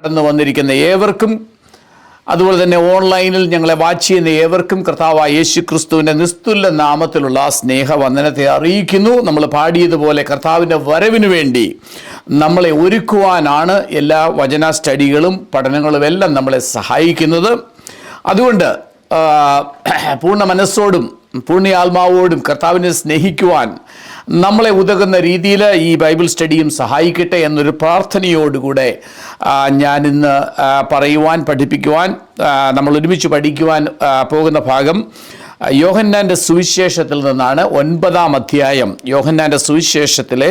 കടന്നു വന്നിരിക്കുന്ന ഏവർക്കും, അതുപോലെ തന്നെ ഓൺലൈനിൽ ഞങ്ങളെ വാച്ച് ചെയ്യുന്ന ഏവർക്കും കർത്താവായ യേശു ക്രിസ്തുവിൻ്റെ നിസ്തുല്യ നാമത്തിലുള്ള സ്നേഹവന്ദനത്തെ അറിയിക്കുന്നു. നമ്മൾ പാടിയതുപോലെ കർത്താവിൻ്റെ വരവിന് വേണ്ടി നമ്മളെ ഒരുക്കുവാനാണ് എല്ലാ വചന സ്റ്റഡികളും പഠനങ്ങളും എല്ലാം നമ്മളെ സഹായിക്കുന്നത്. അതുകൊണ്ട് പൂർണ്ണ മനസ്സോടും പൂർണ്ണ കർത്താവിനെ സ്നേഹിക്കുവാൻ നമ്മളെ ഉതകുന്ന രീതിയിൽ ഈ ബൈബിൾ സ്റ്റഡിയും സഹായിക്കട്ടെ എന്നൊരു പ്രാർത്ഥനയോടുകൂടെ ഞാനിന്ന് പഠിപ്പിക്കുവാൻ നമ്മൾ ഒരുമിച്ച് പഠിക്കുവാൻ പോകുന്ന ഭാഗം യോഹന്നാൻ്റെ സുവിശേഷത്തിൽ നിന്നാണ്. 9-ാം അധ്യായം, യോഹന്നാൻ്റെ സുവിശേഷത്തിലെ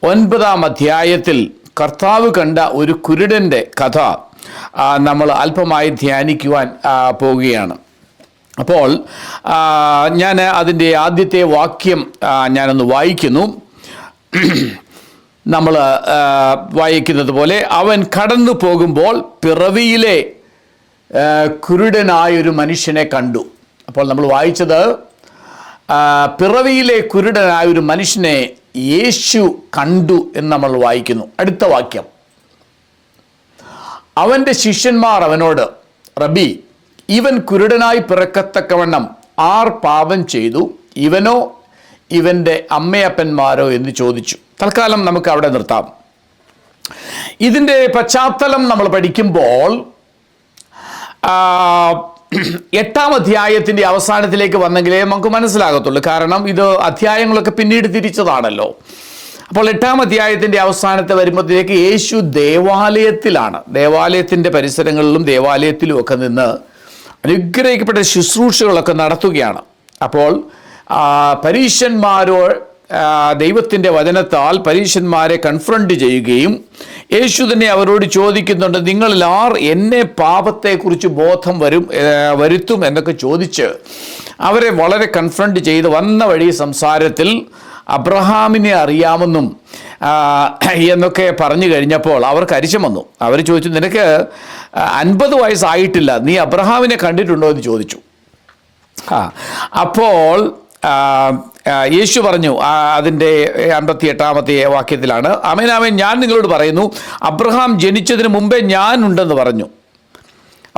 9-ാം അധ്യായത്തിൽ കർത്താവ് കണ്ട ഒരു കുരുടൻ്റെ കഥ നമ്മൾ അല്പമായി ധ്യാനിക്കുവാൻ പോവുകയാണ്. അപ്പോൾ ഞാൻ അതിൻ്റെ ആദ്യത്തെ വാക്യം ഞാനൊന്ന് വായിക്കുന്നു. നമ്മൾ വായിക്കുന്നത് പോലെ, അവൻ കടന്നു പോകുമ്പോൾ പിറവിയിലെ കുരുടനായൊരു മനുഷ്യനെ കണ്ടു. അപ്പോൾ നമ്മൾ വായിച്ചത് പിറവിയിലെ കുരുടനായൊരു മനുഷ്യനെ യേശു കണ്ടു എന്ന് നമ്മൾ വായിക്കുന്നു. അടുത്ത വാക്യം, അവൻ്റെ ശിഷ്യന്മാർ അവനോട്, റബി, ഇവൻ കുരുടനായി പിറക്കത്തക്കവണ്ണം ആർ പാപം ചെയ്തു, ഇവനോ ഇവൻ്റെ അമ്മയപ്പന്മാരോ എന്ന് ചോദിച്ചു. തൽക്കാലം നമുക്ക് അവിടെ നിർത്താം. ഇതിൻ്റെ പശ്ചാത്തലം നമ്മൾ പഠിക്കുമ്പോൾ 8-ാം അധ്യായത്തിൻ്റെ അവസാനത്തിലേക്ക് വന്നെങ്കിലേ നമുക്ക് മനസ്സിലാകത്തുള്ളൂ. കാരണം ഇത് അധ്യായങ്ങളൊക്കെ പിന്നീട് തിരിച്ചതാണല്ലോ. അപ്പോൾ 8-ാം അധ്യായത്തിൻ്റെ അവസാനത്തെ വരുമ്പോഴത്തേക്ക് യേശു ദേവാലയത്തിൻ്റെ പരിസരങ്ങളിലും ദേവാലയത്തിലും ഒക്കെ നിന്ന് അനുഗ്രഹിക്കപ്പെട്ട ശുശ്രൂഷകളൊക്കെ നടത്തുകയാണ്. അപ്പോൾ പരീശന്മാരോ ദൈവത്തിൻ്റെ വചനത്താൽ പരീശന്മാരെ കൺഫ്രണ്ട് ചെയ്യുകയും യേശു തന്നെ അവരോട് ചോദിക്കുന്നുണ്ട്, നിങ്ങളിൽ ആർ എന്നെ പാപത്തെക്കുറിച്ച് ബോധം വരുത്തും എന്നൊക്കെ ചോദിച്ച് അവരെ വളരെ കൺഫ്രണ്ട് ചെയ്ത് വന്ന വഴി സംസാരത്തിൽ അബ്രഹാമിനെ അറിയാമെന്നും എന്നൊക്കെ പറഞ്ഞു കഴിഞ്ഞപ്പോൾ അവർക്ക് അരിശം വന്നു. അവർ ചോദിച്ചു, നിനക്ക് 50 വയസ്സായിട്ടില്ല, നീ അബ്രഹാമിനെ കണ്ടിട്ടുണ്ടോ എന്ന് ചോദിച്ചു. അപ്പോൾ യേശു പറഞ്ഞു, അതിൻ്റെ 58-ാമത്തെ വാക്യത്തിലാണ്, ആമേൻ ഞാൻ നിങ്ങളോട് പറയുന്നു, അബ്രഹാം ജനിച്ചതിന് മുമ്പേ ഞാൻ ഉണ്ടെന്ന് പറഞ്ഞു.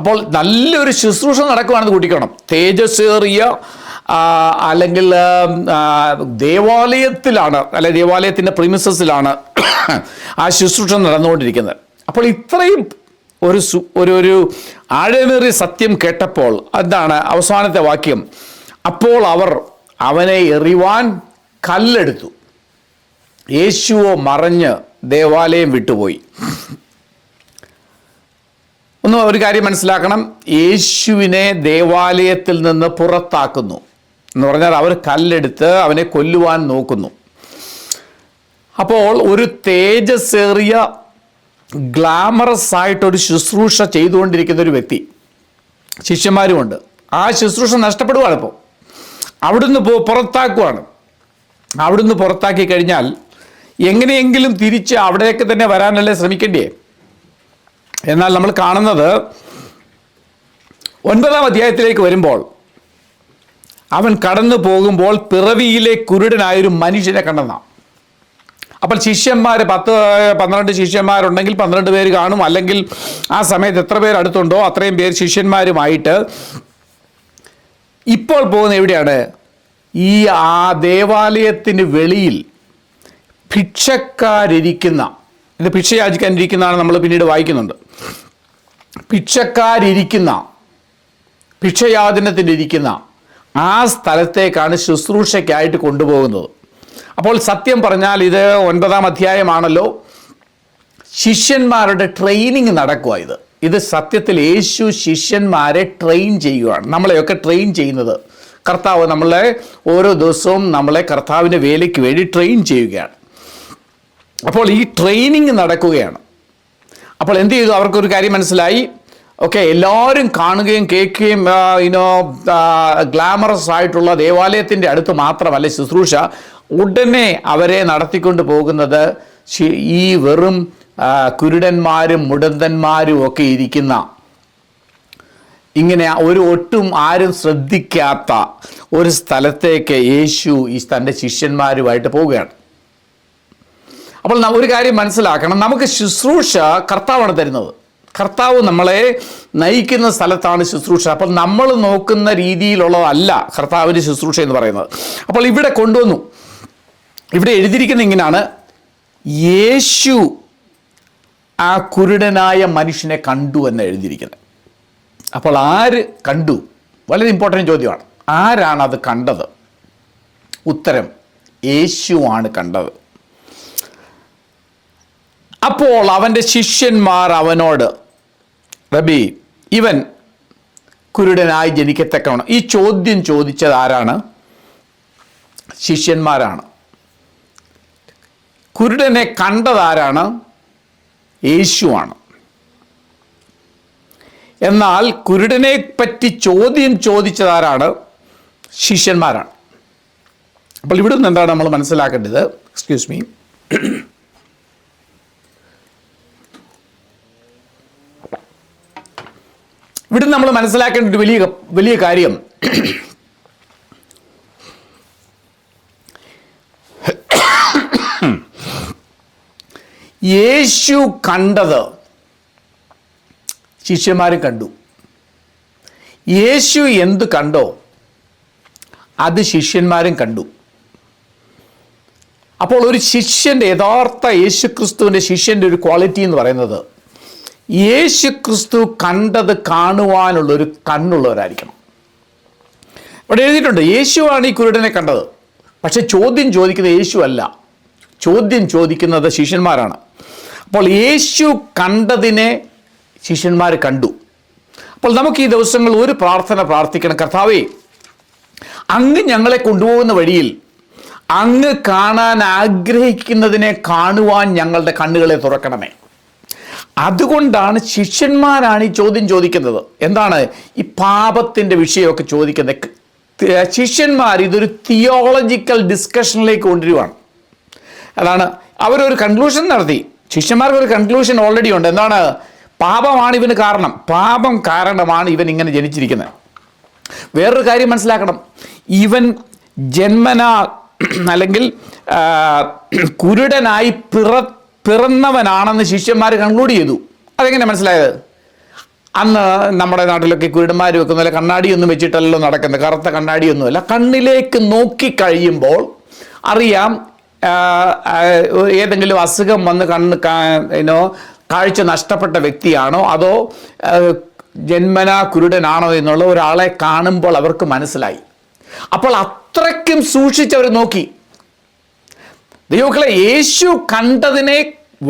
അപ്പോൾ നല്ലൊരു ശുശ്രൂഷ നടക്കുവാണെന്ന് കൂട്ടിക്കണം. തേജസ്സേറിയ അല്ലെങ്കിൽ ദേവാലയത്തിലാണ്, അല്ലെങ്കിൽ ദേവാലയത്തിൻ്റെ പ്രീമിസസിലാണ് ആ ശുശ്രൂഷ നടന്നുകൊണ്ടിരിക്കുന്നത്. അപ്പോൾ ഇത്രയും ഒരു ആഴമേറിയ സത്യം കേട്ടപ്പോൾ എന്താണ് അവസാനത്തെ വാക്യം, അപ്പോൾ അവർ അവനെ എറിവാൻ കല്ലെടുത്തു, യേശുവോ മറഞ്ഞ് ദേവാലയം വിട്ടുപോയി. ഒരു കാര്യം മനസ്സിലാക്കണം, യേശുവിനെ ദേവാലയത്തിൽ നിന്ന് പുറത്താക്കുന്നു എന്ന് പറഞ്ഞാൽ അവർ കല്ലെടുത്ത് അവനെ കൊല്ലുവാൻ നോക്കുന്നു. അപ്പോൾ ഒരു തേജസ്സേറിയ ഗ്ലാമറസ് ആയിട്ടൊരു ശുശ്രൂഷ ചെയ്തുകൊണ്ടിരിക്കുന്ന ഒരു വ്യക്തി, ശിഷ്യന്മാരുമുണ്ട്, ആ ശുശ്രൂഷ നഷ്ടപ്പെടുവാണ്. ഇപ്പോൾ അവിടുന്ന് പുറത്താക്കുവാണ്. അവിടുന്ന് പുറത്താക്കി കഴിഞ്ഞാൽ എങ്ങനെയെങ്കിലും തിരിച്ച് അവിടേക്ക് തന്നെ വരാനല്ലേ ശ്രമിക്കേണ്ടേ? എന്നാൽ നമ്മൾ കാണുന്നത് 9-ാം അധ്യായത്തിലേക്ക് വരുമ്പോൾ, അവൻ കടന്നു പോകുമ്പോൾ പിറവിയിലെ കുരുടനായൊരു മനുഷ്യനെ കണ്ടെന്നാണ്. അപ്പോൾ ശിഷ്യന്മാർ 10-12 ശിഷ്യന്മാരുണ്ടെങ്കിൽ 12 പേര് കാണും, അല്ലെങ്കിൽ ആ സമയത്ത് എത്ര പേര് അടുത്തുണ്ടോ അത്രയും പേര് ശിഷ്യന്മാരുമായിട്ട് ഇപ്പോൾ പോകുന്ന എവിടെയാണ്? ഈ ദേവാലയത്തിന് വെളിയിൽ ഭിക്ഷക്കാരിരിക്കുന്ന, ഇത് ഭിക്ഷ യാചിക്കാനിരിക്കുന്നതാണ് നമ്മൾ പിന്നീട് വായിക്കുന്നുണ്ട്. ഭിക്ഷയാചനത്തിനിരിക്കുന്ന ആ സ്ഥലത്തേക്കാണ് ശുശ്രൂഷയ്ക്കായിട്ട് കൊണ്ടുപോകുന്നത്. അപ്പോൾ സത്യം പറഞ്ഞാൽ ഇത് 9-ാം അധ്യായമാണല്ലോ, ശിഷ്യന്മാരുടെ ട്രെയിനിങ് നടക്കുക. ഇത് സത്യത്തിൽ യേശു ശിഷ്യന്മാരെ ട്രെയിൻ ചെയ്യുകയാണ്. നമ്മളെയൊക്കെ ട്രെയിൻ ചെയ്യുന്നത് കർത്താവ്, നമ്മളെ ഓരോ ദിവസവും നമ്മളെ കർത്താവിൻ്റെ വേലയ്ക്ക് വേണ്ടി ട്രെയിൻ ചെയ്യുകയാണ്. അപ്പോൾ ഈ ട്രെയിനിങ് നടക്കുകയാണ്. അപ്പോൾ എന്ത് ചെയ്തു? അവർക്കൊരു കാര്യം മനസ്സിലായി. ഓക്കെ, എല്ലാവരും കാണുകയും കേൾക്കുകയും ഗ്ലാമറസ് ആയിട്ടുള്ള ദേവാലയത്തിൻ്റെ അടുത്ത് മാത്രമല്ല ശുശ്രൂഷ, ഉടനെ അവരെ നടത്തിക്കൊണ്ട് പോകുന്നത് ഈ വെറും കുരുടന്മാരും മുടന്തന്മാരും ഒക്കെ ഇരിക്കുന്ന, ഇങ്ങനെ ഒട്ടും ആരും ശ്രദ്ധിക്കാത്ത ഒരു സ്ഥലത്തേക്ക് യേശു തൻ്റെ ശിഷ്യന്മാരുമായിട്ട് പോവുകയാണ്. അപ്പോൾ ഒരു കാര്യം മനസ്സിലാക്കണം, നമുക്ക് ശുശ്രൂഷ കർത്താവാണ് തരുന്നത്. കർത്താവ് നമ്മളെ നയിക്കുന്ന സ്ഥലത്താണ് ശുശ്രൂഷ. അപ്പോൾ നമ്മൾ നോക്കുന്ന രീതിയിലുള്ളതല്ല കർത്താവിൻ്റെ ശുശ്രൂഷ എന്ന് പറയുന്നത്. അപ്പോൾ ഇവിടെ കൊണ്ടുവന്നു, ഇവിടെ എഴുതിയിരിക്കുന്ന ഇങ്ങനെയാണ്, യേശു ആ കുരുടനായ മനുഷ്യനെ കണ്ടു എന്ന് എഴുതിയിരിക്കുന്നത്. അപ്പോൾ ആര് കണ്ടു? വളരെ ഇമ്പോർട്ടൻ്റ് ചോദ്യമാണ്. ആരാണ് അത് കണ്ടത്? ഉത്തരം, യേശുവാണ് കണ്ടത്. അപ്പോൾ അവൻ്റെ ശിഷ്യന്മാർ അവനോട്, റബി, ഇവൻ കുരുടനായി ജനിക്കത്തക്കവണ്ണം. ഈ ചോദ്യം ചോദിച്ചത് ആരാണ്? ശിഷ്യന്മാരാണ്. കുരുടനെ കണ്ടതാരാണ്? യേശുവാണ്. എന്നാൽ കുരുടനെ പറ്റി ചോദ്യം ചോദിച്ചതാരാണ്? ശിഷ്യന്മാരാണ്. അപ്പോൾ ഇവിടെ നിന്ന് എന്താണ് നമ്മൾ മനസ്സിലാക്കേണ്ടത്? Excuse me. ഇവിടെ നമ്മൾ മനസ്സിലാക്കേണ്ട ഒരു വലിയ കാര്യം, യേശു കണ്ടത് ശിഷ്യന്മാരും കണ്ടു. യേശു എന്ത് കണ്ടോ അത് ശിഷ്യന്മാരും കണ്ടു. അപ്പോൾ ഒരു ശിഷ്യൻ്റെ, യഥാർത്ഥ യേശു ക്രിസ്തുവിൻ്റെ ശിഷ്യൻ്റെ ഒരു ക്വാളിറ്റി എന്ന് പറയുന്നത്, യേശു ക്രിസ്തു കണ്ടത് കാണുവാനുള്ളൊരു കണ്ണുള്ളവരായിരിക്കണം. ഇവിടെ എഴുതിയിട്ടുണ്ട്, യേശുവാണ് ഈ കുരുടനെ കണ്ടത്. പക്ഷെ ചോദ്യം ചോദിക്കുന്നത് യേശു അല്ല, ചോദ്യം ചോദിക്കുന്നത് ശിഷ്യന്മാരാണ്. അപ്പോൾ യേശു കണ്ടതിനെ ശിഷ്യന്മാർ കണ്ടു. അപ്പോൾ നമുക്ക് ഈ ദിവസങ്ങൾ ഒരു പ്രാർത്ഥന പ്രാർത്ഥിക്കണം. കർത്താവേ, അങ്ങ് ഞങ്ങളെ കൊണ്ടുപോകുന്ന വഴിയിൽ അങ്ങ് കാണാൻ ആഗ്രഹിക്കുന്നതിനെ കാണുവാൻ ഞങ്ങളുടെ കണ്ണുകളെ തുറക്കണമേ. അതുകൊണ്ടാണ് ശിഷ്യന്മാരാണ് ഈ ചോദ്യം ചോദിക്കുന്നത്. എന്താണ് ഈ പാപത്തിൻ്റെ വിഷയമൊക്കെ ചോദിക്കുന്നത്? ശിഷ്യന്മാർ ഇതൊരു തിയോളജിക്കൽ ഡിസ്കഷനിലേക്ക് കൊണ്ടുവരുവാണ്. അതാണ് അവരൊരു കൺക്ലൂഷൻ നടത്തി. ശിഷ്യന്മാർക്ക് ഒരു കൺക്ലൂഷൻ ഓൾറെഡി ഉണ്ട്. എന്താണ്? പാപമാണ് ഇവന് കാരണം, പാപം കാരണമാണ് ഇവൻ ഇങ്ങനെ ജനിച്ചിരിക്കുന്നത്. വേറൊരു കാര്യം മനസ്സിലാക്കണം, ഇവൻ ജന്മന അല്ലെങ്കിൽ കുരുടനായി പിറന്നവനാണെന്ന് ശിഷ്യന്മാർ കൺക്ലൂഡ് ചെയ്തു. അതെങ്ങനെ മനസ്സിലായത്? അന്ന് നമ്മുടെ നാട്ടിലൊക്കെ കുരുടന്മാർ വെക്കുന്ന കണ്ണാടിയൊന്നും വെച്ചിട്ടല്ലോ നടക്കുന്നത്, കറുത്ത കണ്ണാടിയൊന്നുമല്ല. കണ്ണിലേക്ക് നോക്കിക്കഴിയുമ്പോൾ അറിയാം ഏതെങ്കിലും അസുഖം വന്ന് കാഴ്ച നഷ്ടപ്പെട്ട വ്യക്തിയാണോ അതോ ജന്മനാ കുരുടനാണോ എന്നുള്ള ഒരാളെ കാണുമ്പോൾ അവർക്ക് മനസ്സിലായി. അപ്പോൾ അത്രയ്ക്കും സൂക്ഷിച്ചവർ നോക്കി. ദൈവമക്കളെ, യേശു കണ്ടതിനെ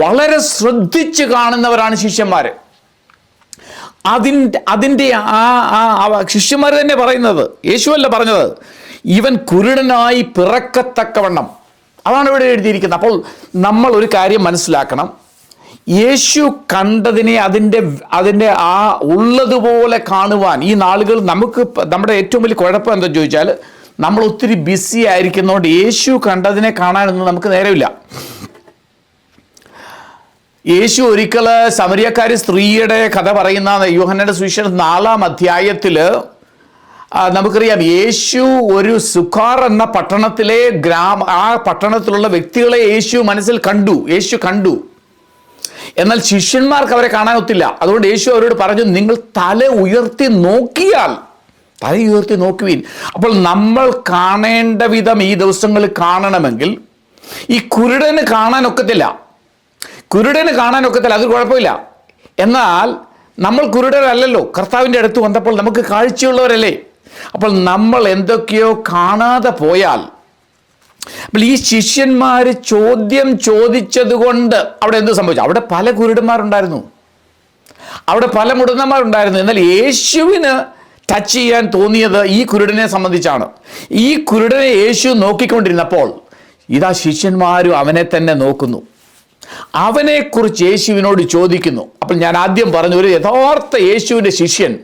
വളരെ ശ്രദ്ധിച്ച് കാണുന്നവരാണ് ശിഷ്യന്മാർ. അതിൻ്റെ ശിഷ്യന്മാർ തന്നെ പറയുന്നത്, യേശുവല്ല പറഞ്ഞത്, ഇവൻ കുരുടനായി പിറക്കത്തക്കവണ്ണം. അതാണ് ഇവിടെ എഴുതിയിരിക്കുന്നത്. അപ്പോൾ നമ്മൾ ഒരു കാര്യം മനസ്സിലാക്കണം, യേശു കണ്ടതിനെ അതിൻ്റെ ആ ഉള്ളതുപോലെ കാണുവാൻ ഈ നാളുകൾ നമ്മുടെ ഏറ്റവും വലിയ കുഴപ്പം എന്താ ചോദിച്ചാൽ, നമ്മൾ ഒത്തിരി ബിസി ആയിരിക്കുന്നതുകൊണ്ട് യേശു കണ്ടതിനെ കാണാനൊന്നും നമുക്ക് നേരമില്ല. യേശു ഒരിക്കൽ സമരിയക്കാരി സ്ത്രീയുടെ കഥ പറയുന്ന യോഹന്നാന്റെ സുവിശേഷം 4-ാം അധ്യായത്തിൽ നമുക്കറിയാം, യേശു ഒരു സുഖാർ എന്ന പട്ടണത്തിലെ ആ പട്ടണത്തിലുള്ള വ്യക്തികളെ യേശു മനസ്സിൽ കണ്ടു. യേശു കണ്ടു. എന്നാൽ ശിഷ്യന്മാർക്ക് അവരെ കാണാൻ ഒത്തില്ല. അതുകൊണ്ട് യേശു അവരോട് പറഞ്ഞു, നിങ്ങൾ തല ഉയർത്തി നോക്കുവീൻ. അപ്പോൾ നമ്മൾ കാണേണ്ട വിധം ഈ ദിവസങ്ങളിൽ കാണണമെങ്കിൽ ഈ കുരുടന് കാണാനൊക്കത്തില്ല. അത് കുഴപ്പമില്ല. എന്നാൽ നമ്മൾ കുരുടരല്ലല്ലോ, കർത്താവിൻ്റെ അടുത്ത് വന്നപ്പോൾ നമുക്ക് കാഴ്ചയുള്ളവരല്ലേ. അപ്പോൾ നമ്മൾ എന്തൊക്കെയോ കാണാതെ പോയാൽ, അപ്പോൾ ഈ ശിഷ്യന്മാർ ചോദ്യം ചോദിച്ചത് കൊണ്ട് അവിടെ എന്ത് സംഭവിച്ചു? അവിടെ പല കുരുടന്മാരുണ്ടായിരുന്നു, അവിടെ പല മുടന്തന്മാരുണ്ടായിരുന്നു. എന്നാൽ യേശുവിന് ടച്ച് ചെയ്യാൻ തോന്നിയത് ഈ കുരുടനെ സംബന്ധിച്ചാണ്. ഈ കുരുടനെ യേശു നോക്കിക്കൊണ്ടിരുന്നപ്പോൾ ഇതാ ശിഷ്യന്മാരും അവനെ തന്നെ നോക്കുന്നു. അവനെക്കുറിച്ച് യേശുവിനോട് ചോദിക്കുന്നു. അപ്പോൾ ഞാൻ ആദ്യം പറഞ്ഞു, ഒരു യഥാർത്ഥ യേശുവിൻ്റെ ശിഷ്യൻ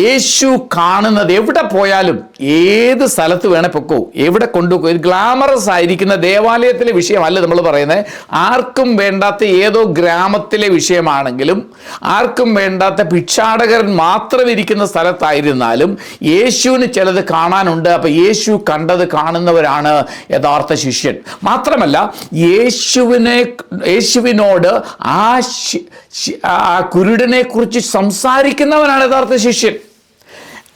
യേശു കാണുന്നത് എവിടെ പോയാലും, ഏത് സ്ഥലത്ത് വേണേ പൊക്കോ, എവിടെ കൊണ്ടുപോകും. ഗ്ലാമറസ് ആയിരിക്കുന്ന ദേവാലയത്തിലെ വിഷയമല്ല നമ്മൾ പറയുന്നത്. ആർക്കും വേണ്ടാത്ത ഏതോ ഗ്രാമത്തിലെ വിഷയമാണെങ്കിലും, ആർക്കും വേണ്ടാത്ത ഭിക്ഷാടകൻ മാത്രം ഇരിക്കുന്ന സ്ഥലത്തായിരുന്നാലും യേശുവിന് ചിലത് കാണാനുണ്ട്. അപ്പം യേശു കണ്ടത് കാണുന്നവരാണ് യഥാർത്ഥ ശിഷ്യൻ. മാത്രമല്ല യേശുവിനോട് ആ ആ കുരുടനെ കുറിച്ച് സംസാരിക്കുന്നവനാണ് യഥാർത്ഥ ശിഷ്യൻ.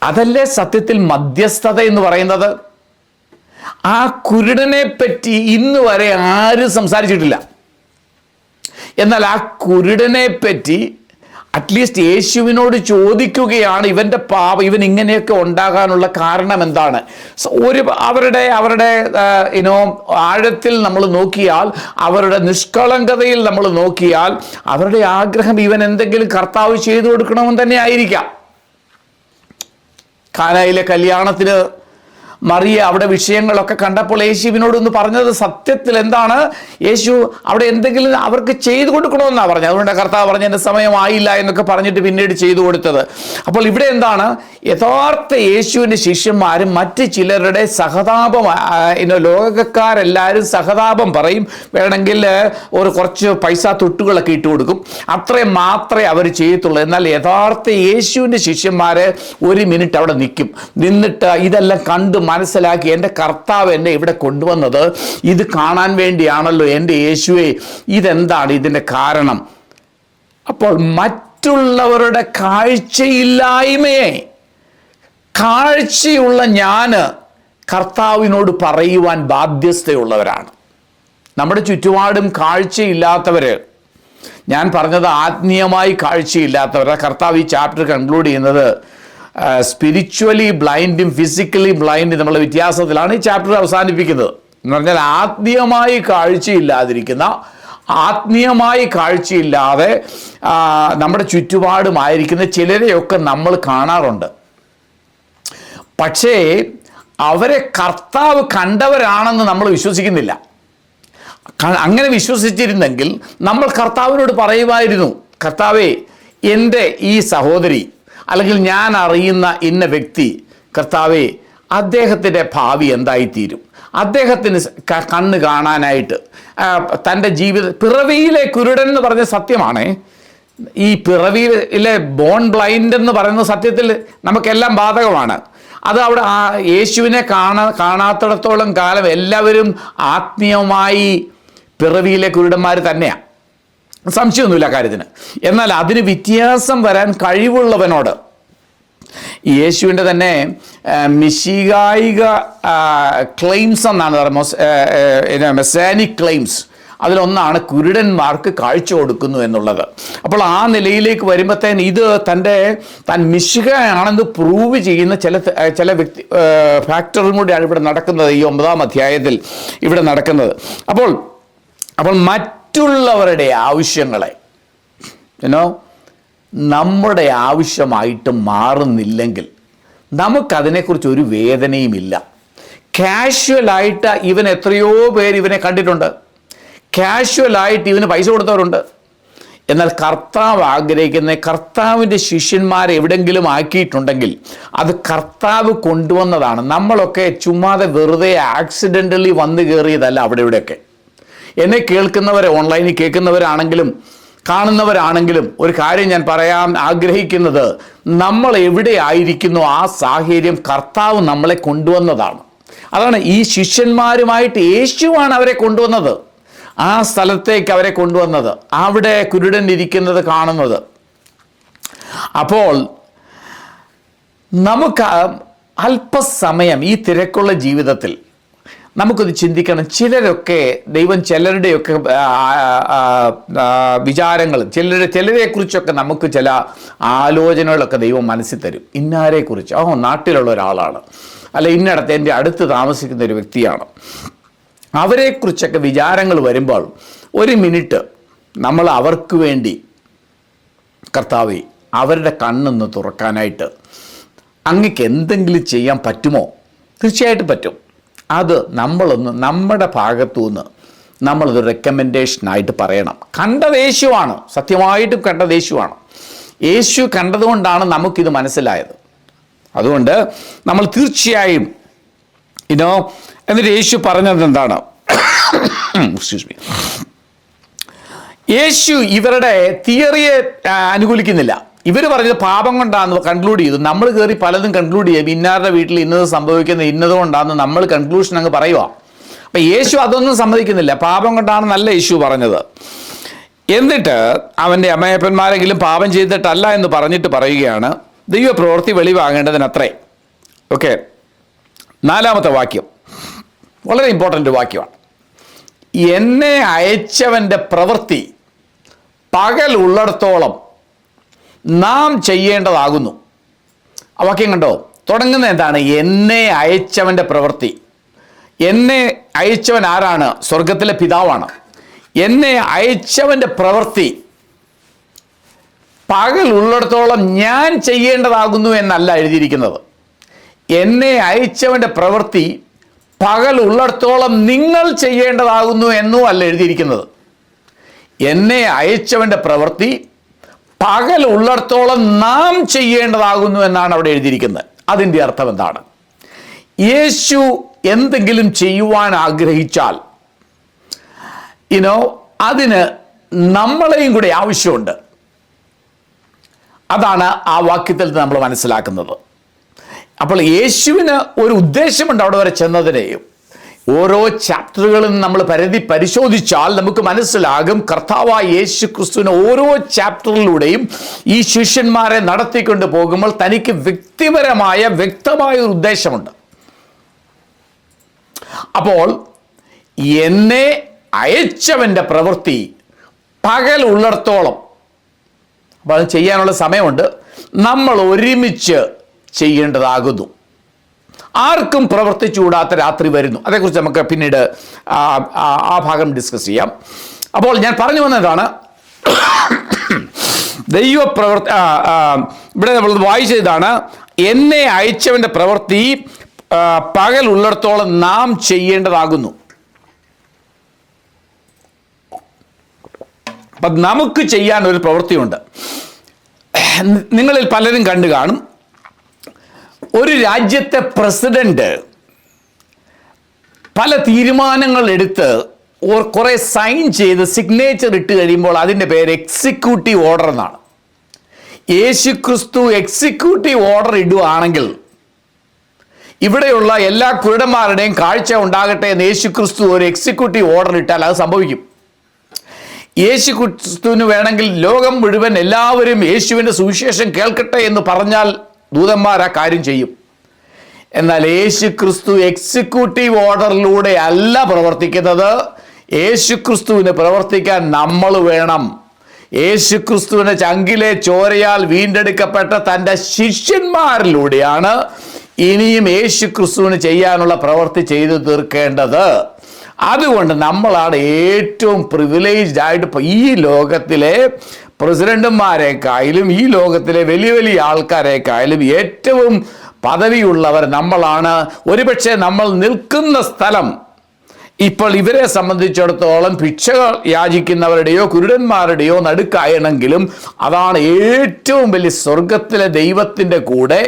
അതല്ലേ സത്യത്തിൽ മധ്യസ്ഥത എന്ന് പറയുന്നത്. ആ കുരുടനെ പറ്റി ഇന്ന് വരെ ആരും സംസാരിച്ചിട്ടില്ല. എന്നാൽ ആ കുരുടനെ പറ്റി അറ്റ്ലീസ്റ്റ് യേശുവിനോട് ചോദിക്കുകയാണ്, ഇവൻ്റെ പാപം, ഇവൻ ഇങ്ങനെയൊക്കെ ഉണ്ടാകാനുള്ള കാരണം എന്താണ്. അവരുടെ ആഴത്തിൽ നമ്മൾ നോക്കിയാൽ, അവരുടെ നിഷ്കളങ്കതയിൽ നമ്മൾ നോക്കിയാൽ, അവരുടെ ആഗ്രഹം ഇവൻ എന്തെങ്കിലും കർത്താവ് ചെയ്തു കൊടുക്കണമെന്ന് തന്നെ ആയിരിക്കാം. കാനായിലെ കല്യാണത്തിന് മറിയ അവിടെ വിഷയങ്ങളൊക്കെ കണ്ടപ്പോൾ യേശുവിനോടൊന്ന് പറഞ്ഞത് സത്യത്തിൽ എന്താണ്, യേശു അവിടെ എന്തെങ്കിലും അവർക്ക് ചെയ്തു കൊടുക്കണമെന്നാണ് പറഞ്ഞത്. അതുകൊണ്ട് കർത്താവ് പറഞ്ഞ എൻ്റെ സമയമായില്ല എന്നൊക്കെ പറഞ്ഞിട്ട് പിന്നീട് ചെയ്തു കൊടുത്തത്. അപ്പോൾ ഇവിടെ എന്താണ്, യഥാർത്ഥ യേശുവിൻ്റെ ശിഷ്യന്മാരും മറ്റ് ചിലരുടെ സഹതാപം, ലോകക്കാരെല്ലാവരും സഹതാപം പറയും, വേണമെങ്കിൽ കുറച്ച് പൈസ തൊട്ടുകളൊക്കെ ഇട്ട് കൊടുക്കും, അത്രയും മാത്രമേ അവർ ചെയ്യത്തുള്ളൂ. എന്നാൽ യഥാർത്ഥ യേശുവിൻ്റെ ശിഷ്യന്മാർ ഒരു മിനിറ്റ് അവിടെ നിന്നിട്ട് ഇതെല്ലാം കണ്ട് മനസ്സിലാക്കി, എൻ്റെ കർത്താവ് എന്നെ ഇവിടെ കൊണ്ടുവന്നത് ഇത് കാണാൻ വേണ്ടിയാണല്ലോ എൻ്റെ യേശുവേ, ഇതെന്താണ് ഇതിൻ്റെ കാരണം. അപ്പോൾ മറ്റുള്ളവരുടെ കാഴ്ചയില്ലായ്മയെ കാഴ്ചയുള്ള ഞാൻ കർത്താവിനോട് പറയുവാൻ ബാധ്യസ്ഥയുള്ളവരാണ്. നമ്മുടെ ചുറ്റുപാടും കാഴ്ചയില്ലാത്തവർ, ഞാൻ പറഞ്ഞത് ആത്മീയമായി കാഴ്ചയില്ലാത്തവർ. കർത്താവ് ഈ ചാപ്റ്റർ കൺക്ലൂഡ് ചെയ്യുന്നത് സ്പിരിച്വലി ബ്ലൈൻഡും ഫിസിക്കലി ബ്ലൈൻഡും തമ്മിലുള്ള വ്യത്യാസത്തിലാണ് ഈ ചാപ്റ്റർ അവസാനിപ്പിക്കുന്നത്. എന്ന് പറഞ്ഞാൽ ആത്മീയമായി കാഴ്ചയില്ലാതിരിക്കുന്ന, ആത്മീയമായി കാഴ്ചയില്ലാതെ നമ്മുടെ ചുറ്റുപാടുമായിരിക്കുന്ന ചിലരെയൊക്കെ നമ്മൾ കാണാറുണ്ട്. പക്ഷേ അവരെ കർത്താവ് കണ്ടവരാണെന്ന് നമ്മൾ വിശ്വസിക്കുന്നില്ല. അങ്ങനെ വിശ്വസിച്ചിരുന്നെങ്കിൽ നമ്മൾ കർത്താവിനോട് പറയുമായിരുന്നു, കർത്താവേ, എൻ്റെ ഈ സഹോദരി അല്ലെങ്കിൽ ഞാൻ അറിയുന്ന ഇന്ന വ്യക്തി, കർത്താവേ, അദ്ദേഹത്തിൻ്റെ ഭാവി എന്തായിത്തീരും, അദ്ദേഹത്തിന് കണ്ണ് കാണാനായിട്ട് തൻ്റെ പിറവിയിലെ കുരുടൻ എന്ന് പറഞ്ഞ സത്യമാണ്. ഈ പിറവിയിലെ ബോൺ ബ്ലൈൻഡ് എന്ന് പറയുന്ന സത്യത്തിൽ നമുക്കെല്ലാം ബാധകമാണ്. അത് അവിടെ യേശുവിനെ കാണാത്തിടത്തോളം കാലം എല്ലാവരും ആത്മീയമായി പിറവിയിലെ കുരുടന്മാർ തന്നെയാണ്, സംശയമൊന്നുമില്ല കാര്യത്തിന്. എന്നാൽ അതിന് വ്യത്യാസം വരാൻ കഴിവുള്ളവനോട് യേശുവിൻ്റെ തന്നെ മിശിഹായിക ക്ലെയിംസ് എന്നാണ് പറയുന്നത്, മെസ്സാനിക് ക്ലെയിംസ്, അതിലൊന്നാണ് കുരുടന്മാർക്ക് കാഴ്ച കൊടുക്കുന്നു എന്നുള്ളത്. അപ്പോൾ ആ നിലയിലേക്ക് വരുമ്പോഴത്തേന് ഇത് താൻ മിശിഹായാണെന്ന് പ്രൂവ് ചെയ്യുന്ന ചില ഫാക്ടറും കൂടിയാണ് ഇവിടെ നടക്കുന്നത്, ഈ 9-ാം അധ്യായത്തിൽ ഇവിടെ നടക്കുന്നത്. അപ്പോൾ മറ്റുള്ളവരുടെ ആവശ്യങ്ങളെ നമ്മുടെ ആവശ്യമായിട്ട് മാറുന്നില്ലെങ്കിൽ നമുക്കതിനെക്കുറിച്ച് ഒരു വേദനയുമില്ല. കാഷ്വലായിട്ട് എത്രയോ പേര് ഇവനെ കണ്ടിട്ടുണ്ട്, കാഷ്വലായിട്ട് ഇവന് പൈസ കൊടുത്തവരുണ്ട്. എന്നാൽ കർത്താവ് ആഗ്രഹിക്കുന്ന, കർത്താവിൻ്റെ ശിഷ്യന്മാരെ എവിടെയെങ്കിലും ആക്കിയിട്ടുണ്ടെങ്കിൽ അത് കർത്താവ് കൊണ്ടുവന്നതാണ്. നമ്മളൊക്കെ ചുമ്മാതെ വെറുതെ ആക്സിഡൻ്റലി വന്നു കയറിയതല്ല. അവിടെ ഇവിടെയൊക്കെ എന്നെ കേൾക്കുന്നവരെ, ഓൺലൈനിൽ കേൾക്കുന്നവരാണെങ്കിലും കാണുന്നവരാണെങ്കിലും ഒരു കാര്യം ഞാൻ പറയാൻ ആഗ്രഹിക്കുന്നത്, നമ്മൾ എവിടെ ആയിരിക്കുന്നു ആ സാഹചര്യം കർത്താവ് നമ്മളെ കൊണ്ടുവന്നതാണ്. അതാണ് ഈ ശിഷ്യന്മാരുമായിട്ട് യേശുവാണ് അവരെ കൊണ്ടുവന്നത്, ആ സ്ഥലത്തേക്ക് അവരെ കൊണ്ടുവന്നത്, അവിടെ കുരുടൻ ഇരിക്കുന്നത് കാണുന്നത്. അപ്പോൾ നമുക്ക് അല്പസമയം ഈ തിരക്കുള്ള ജീവിതത്തിൽ നമുക്കത് ചിന്തിക്കണം. ചിലരൊക്കെ ദൈവം ചിലരുടെയൊക്കെ വിചാരങ്ങൾ, ചിലരെക്കുറിച്ചൊക്കെ നമുക്ക് ചില ആലോചനകളൊക്കെ ദൈവം മനസ്സിൽ തരും. ഇന്നാരെക്കുറിച്ച്, നാട്ടിലുള്ള ഒരാളാണ്, അല്ല ഇന്നടത്ത് എൻ്റെ അടുത്ത് താമസിക്കുന്ന ഒരു വ്യക്തിയാണ്, അവരെക്കുറിച്ചൊക്കെ വിചാരങ്ങൾ വരുമ്പോൾ ഒരു മിനിറ്റ് നമ്മൾ അവർക്ക് വേണ്ടി, കർത്താവേ, അവരുടെ കണ്ണൊന്ന് തുറക്കാനായിട്ട് അങ്ങക്ക് എന്തെങ്കിലും ചെയ്യാൻ പറ്റുമോ? തീർച്ചയായിട്ടും പറ്റും. അത് നമ്മുടെ ഭാഗത്തു നിന്ന് നമ്മളത് റെക്കമെൻഡേഷനായിട്ട് പറയണം. കണ്ടത് യേശുവാണ്, സത്യമായിട്ടും കണ്ടത് യേശുവാണ്. യേശു കണ്ടതുകൊണ്ടാണ് നമുക്കിത് മനസ്സിലായത്. അതുകൊണ്ട് നമ്മൾ തീർച്ചയായും എന്നിട്ട് യേശു പറഞ്ഞത് എന്താണ്? യേശു ഇവരുടെ തിയറിയെ അനുകൂലിക്കുന്നില്ല. ഇവർ പറഞ്ഞത് പാപം കൊണ്ടാണെന്ന് കൺക്ലൂഡ് ചെയ്തു. നമ്മൾ കയറി പലതും കൺക്ലൂഡ് ചെയ്യും. ഇന്നാരുടെ വീട്ടിൽ ഇന്നത് സംഭവിക്കുന്നത് ഇന്നതുകൊണ്ടാണെന്ന് നമ്മൾ കൺക്ലൂഷൻ അങ്ങ് പറയുക. അപ്പം യേശു അതൊന്നും സമ്മതിക്കുന്നില്ല. പാപം കൊണ്ടാണെന്നല്ല യേശു പറഞ്ഞത്. എന്നിട്ട് അവൻ്റെ അമ്മയപ്പന്മാരെങ്കിലും പാപം ചെയ്തിട്ടല്ല എന്ന് പറഞ്ഞിട്ട് പറയുകയാണ്, ദൈവപ്രവൃത്തി വെളിവാകേണ്ടതിനത്രേ. ഓക്കെ, 4-ാമത്തെ വാക്യം വളരെ ഇമ്പോർട്ടൻ്റ് വാക്യമാണ്. എന്നെ അയച്ചവൻ്റെ പ്രവൃത്തി പകൽ ഉള്ളിടത്തോളം നാം ചെയ്യേണ്ടതാകുന്നു. ആ വാക്യം കണ്ടോ? തുടങ്ങുന്നത് എന്താണ്? എന്നെ അയച്ചവൻ്റെ പ്രവൃത്തി. എന്നെ അയച്ചവൻ ആരാണ്? സ്വർഗത്തിലെ പിതാവാണ്. എന്നെ അയച്ചവൻ്റെ പ്രവൃത്തി പകൽ ഉള്ളിടത്തോളം ഞാൻ ചെയ്യേണ്ടതാകുന്നു എന്നല്ല എഴുതിയിരിക്കുന്നത്. എന്നെ അയച്ചവൻ്റെ പ്രവൃത്തി പകൽ ഉള്ളിടത്തോളം നിങ്ങൾ ചെയ്യേണ്ടതാകുന്നു എന്നും അല്ല എഴുതിയിരിക്കുന്നത്. എന്നെ അയച്ചവൻ്റെ പ്രവൃത്തി പകൽ ഉള്ളിടത്തോളം നാം ചെയ്യേണ്ടതാകുന്നു എന്നാണ് അവിടെ എഴുതിയിരിക്കുന്നത്. അതിൻ്റെ അർത്ഥം എന്താണ്? യേശു എന്തെങ്കിലും ചെയ്യുവാൻ ആഗ്രഹിച്ചാൽ അതിന് നമ്മളെയും കൂടെ ആവശ്യമുണ്ട്. അതാണ് ആ വാക്യത്തിൽ നമ്മൾ മനസ്സിലാക്കുന്നത്. അപ്പോൾ യേശുവിന് ഒരു ഉദ്ദേശമുണ്ട് അവിടെ വരെ ചെന്നതിനെയും. ഓരോ ചാപ്റ്ററുകളും നമ്മൾ പരിശോധിച്ചാൽ നമുക്ക് മനസ്സിലാകും, കർത്താവായ യേശു ക്രിസ്തുവിന് ഓരോ ചാപ്റ്ററിലൂടെയും ഈ ശിഷ്യന്മാരെ നടത്തിക്കൊണ്ട് പോകുമ്പോൾ തനിക്ക് വ്യക്തിപരമായ വ്യക്തമായ ഒരു ഉദ്ദേശമുണ്ട്. അപ്പോൾ എന്നെ അയച്ചവൻ്റെ പ്രവൃത്തി പകൽ ഉള്ളിടത്തോളം, അപ്പോൾ അത് ചെയ്യാനുള്ള സമയമുണ്ട്, നമ്മൾ ഒരുമിച്ച് ചെയ്യേണ്ടതാകുന്നു. ആർക്കും പ്രവർത്തിച്ചുകൂടാത്ത രാത്രി വരുന്നു. അതേക്കുറിച്ച് നമുക്ക് പിന്നീട് ആ ഭാഗം ഡിസ്കസ് ചെയ്യാം. അപ്പോൾ ഞാൻ പറഞ്ഞു വന്നതാണ്, ഇവിടെ നമ്മൾ വായിച്ചതാണ്, എന്നെ അയച്ചവൻ്റെ പ്രവൃത്തി പകൽ ഉള്ളിടത്തോളം നാം ചെയ്യേണ്ടതാകുന്നു. അപ്പം നമുക്ക് ചെയ്യാൻ ഒരു പ്രവൃത്തിയുണ്ട്. നിങ്ങളിൽ പലരും കണ്ടു കാണും, ഒരു രാജ്യത്തെ പ്രസിഡന്റ് പല തീരുമാനങ്ങൾ എടുത്ത് കുറേ സൈൻ ചെയ്ത് സിഗ്നേച്ചർ ഇട്ട് കഴിയുമ്പോൾ അതിൻ്റെ പേര് എക്സിക്യൂട്ടീവ് ഓർഡർ എന്നാണ്. യേശു ക്രിസ്തു എക്സിക്യൂട്ടീവ് ഓർഡർ ഇടുകയാണെങ്കിൽ ഇവിടെയുള്ള എല്ലാ കുരുടന്മാരുടെയും കാഴ്ച ഉണ്ടാകട്ടെ എന്ന് യേശു ക്രിസ്തു ഒരു എക്സിക്യൂട്ടീവ് ഓർഡർ ഇട്ടാൽ അത് സംഭവിക്കും. യേശു ക്രിസ്തുവിന് വേണമെങ്കിൽ ലോകം മുഴുവൻ എല്ലാവരും യേശുവിൻ്റെ സുവിശേഷം കേൾക്കട്ടെ എന്ന് പറഞ്ഞാൽ ദൂതന്മാർ ആ കാര്യം ചെയ്യും. എന്നാൽ യേശു ക്രിസ്തു എക്സിക്യൂട്ടീവ് ഓർഡറിലൂടെ അല്ല പ്രവർത്തിക്കുന്നത്. യേശു ക്രിസ്തുവിന് പ്രവർത്തിക്കാൻ നമ്മൾ വേണം. യേശു ക്രിസ്തുവിനെ ചങ്കിലെ ചോരയാൽ വീണ്ടെടുക്കപ്പെട്ട തൻ്റെ ശിഷ്യന്മാരിലൂടെയാണ് ഇനിയും യേശു ക്രിസ്തുവിന് ചെയ്യാനുള്ള പ്രവൃത്തി ചെയ്തു തീർക്കേണ്ടത്. അതുകൊണ്ട് നമ്മളാണ് ഏറ്റവും പ്രിവിലേജ്ഡ് ആയിട്ട് ഈ ലോകത്തിലെ പ്രസിഡന്റുമാരെക്കായാലും ഈ ലോകത്തിലെ വലിയ വലിയ ആൾക്കാരെക്കായാലും ഏറ്റവും പദവിയുള്ളവർ നമ്മളാണ്. ഒരുപക്ഷെ നമ്മൾ നിൽക്കുന്ന സ്ഥലം ഇപ്പോൾ ഇവരെ സംബന്ധിച്ചിടത്തോളം ഭിക്ഷ യാചിക്കുന്നവരുടെയോ കുരുടന്മാരുടെയോ നടുക്കായണമെങ്കിലും അതാണ് ഏറ്റവും വലിയ സ്വർഗത്തിലെ ദൈവത്തിൻ്റെ കൂടെ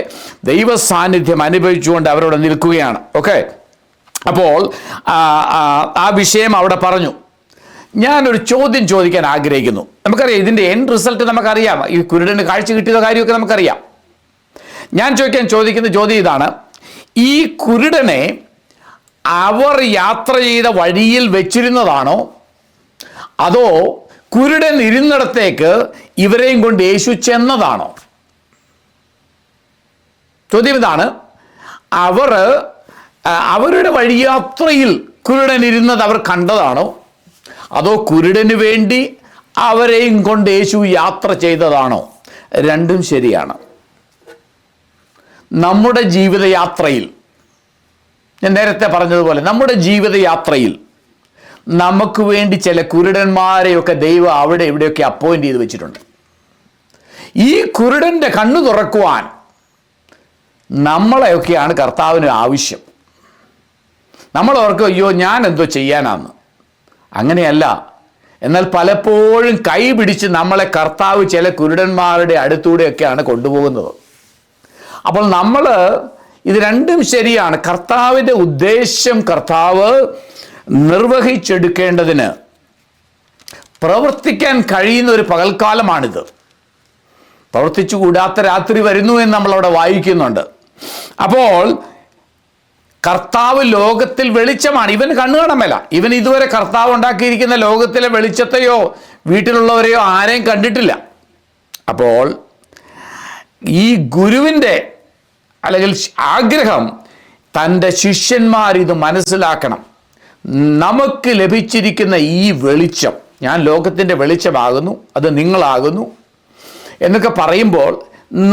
ദൈവ സാന്നിധ്യം അനുഭവിച്ചുകൊണ്ട് അവരവിടെ നിൽക്കുകയാണ്. ഓക്കെ, അപ്പോൾ ആ വിഷയം അവിടെ പറഞ്ഞു. ഞാനൊരു ചോദ്യം ചോദിക്കാൻ ആഗ്രഹിക്കുന്നു. നമുക്കറിയാം ഇതിൻ്റെ എൻഡ് റിസൾട്ട് നമുക്കറിയാം. ഈ കുരുടന് കാഴ്ച കിട്ടിയ കാര്യമൊക്കെ നമുക്കറിയാം. ഞാൻ ചോദിക്കുന്ന ചോദ്യം ഇതാണ്, ഈ കുരുടനെ അവർ യാത്ര ചെയ്ത വഴിയിൽ വെച്ചിരുന്നതാണോ അതോ കുരുടൻ ഇരുന്നിടത്തേക്ക് ഇവരെയും കൊണ്ട് യേശു ചെന്നതാണോ? ചോദ്യം ഇതാണ്. അവരുടെ വഴിയാത്രയിൽ കുരുടൻ ഇരുന്നത് അവർ കണ്ടതാണോ അതോ കുരുടന് വേണ്ടി അവരെയും കൊണ്ട് യേശു യാത്ര ചെയ്തതാണോ? രണ്ടും ശരിയാണ്. നമ്മുടെ ജീവിതയാത്രയിൽ, ഞാൻ നേരത്തെ പറഞ്ഞതുപോലെ, നമ്മുടെ ജീവിതയാത്രയിൽ നമുക്ക് വേണ്ടി ചില കുരുടന്മാരെയൊക്കെ ദൈവം അവിടെ ഇവിടെയൊക്കെ അപ്പോയിന്റ് ചെയ്ത് വെച്ചിട്ടുണ്ട്. ഈ കുരുടൻ്റെ കണ്ണു തുറക്കുവാൻ നമ്മളെയൊക്കെയാണ് കർത്താവിന് ആവശ്യം. നമ്മൾ ഓർക്കും, അയ്യോ ഞാൻ എന്തോ ചെയ്യാനാന്ന്. അങ്ങനെയല്ല. എന്നാൽ പലപ്പോഴും കൈ പിടിച്ച് നമ്മളെ കർത്താവ് ചില കുരുടന്മാരുടെ അടുത്തൂടെയൊക്കെയാണ് കൊണ്ടുപോകുന്നത്. അപ്പോൾ നമ്മൾ ഇത് രണ്ടും ശരിയാണ്. കർത്താവിൻ്റെ ഉദ്ദേശം കർത്താവ് നിർവഹിച്ചെടുക്കേണ്ടതിന് പ്രവർത്തിക്കാൻ കഴിയുന്ന ഒരു പകൽക്കാലമാണിത്. പ്രവർത്തിച്ചുകൂടാത്ത രാത്രി വരുന്നു എന്ന് നമ്മളവിടെ വായിക്കുന്നുണ്ട്. അപ്പോൾ കർത്താവ് ലോകത്തിൽ വെളിച്ചമാണ്. ഇവന് കണ്ണു കാണാൻ മേല. ഇവൻ ഇതുവരെ കർത്താവ് ഉണ്ടാക്കിയിരിക്കുന്ന ലോകത്തിലെ വെളിച്ചത്തെയോ വീട്ടിലുള്ളവരെയോ ആരെയും കണ്ടിട്ടില്ല. അപ്പോൾ ഈ ഗുരുവിൻ്റെ അല്ലെങ്കിൽ ആഗ്രഹം തൻ്റെ ശിഷ്യന്മാരിത് മനസ്സിലാക്കണം. നമുക്ക് ലഭിച്ചിരിക്കുന്ന ഈ വെളിച്ചം, ഞാൻ ലോകത്തിൻ്റെ വെളിച്ചമാകുന്നു, അത് നിങ്ങളാകുന്നു എന്നൊക്കെ പറയുമ്പോൾ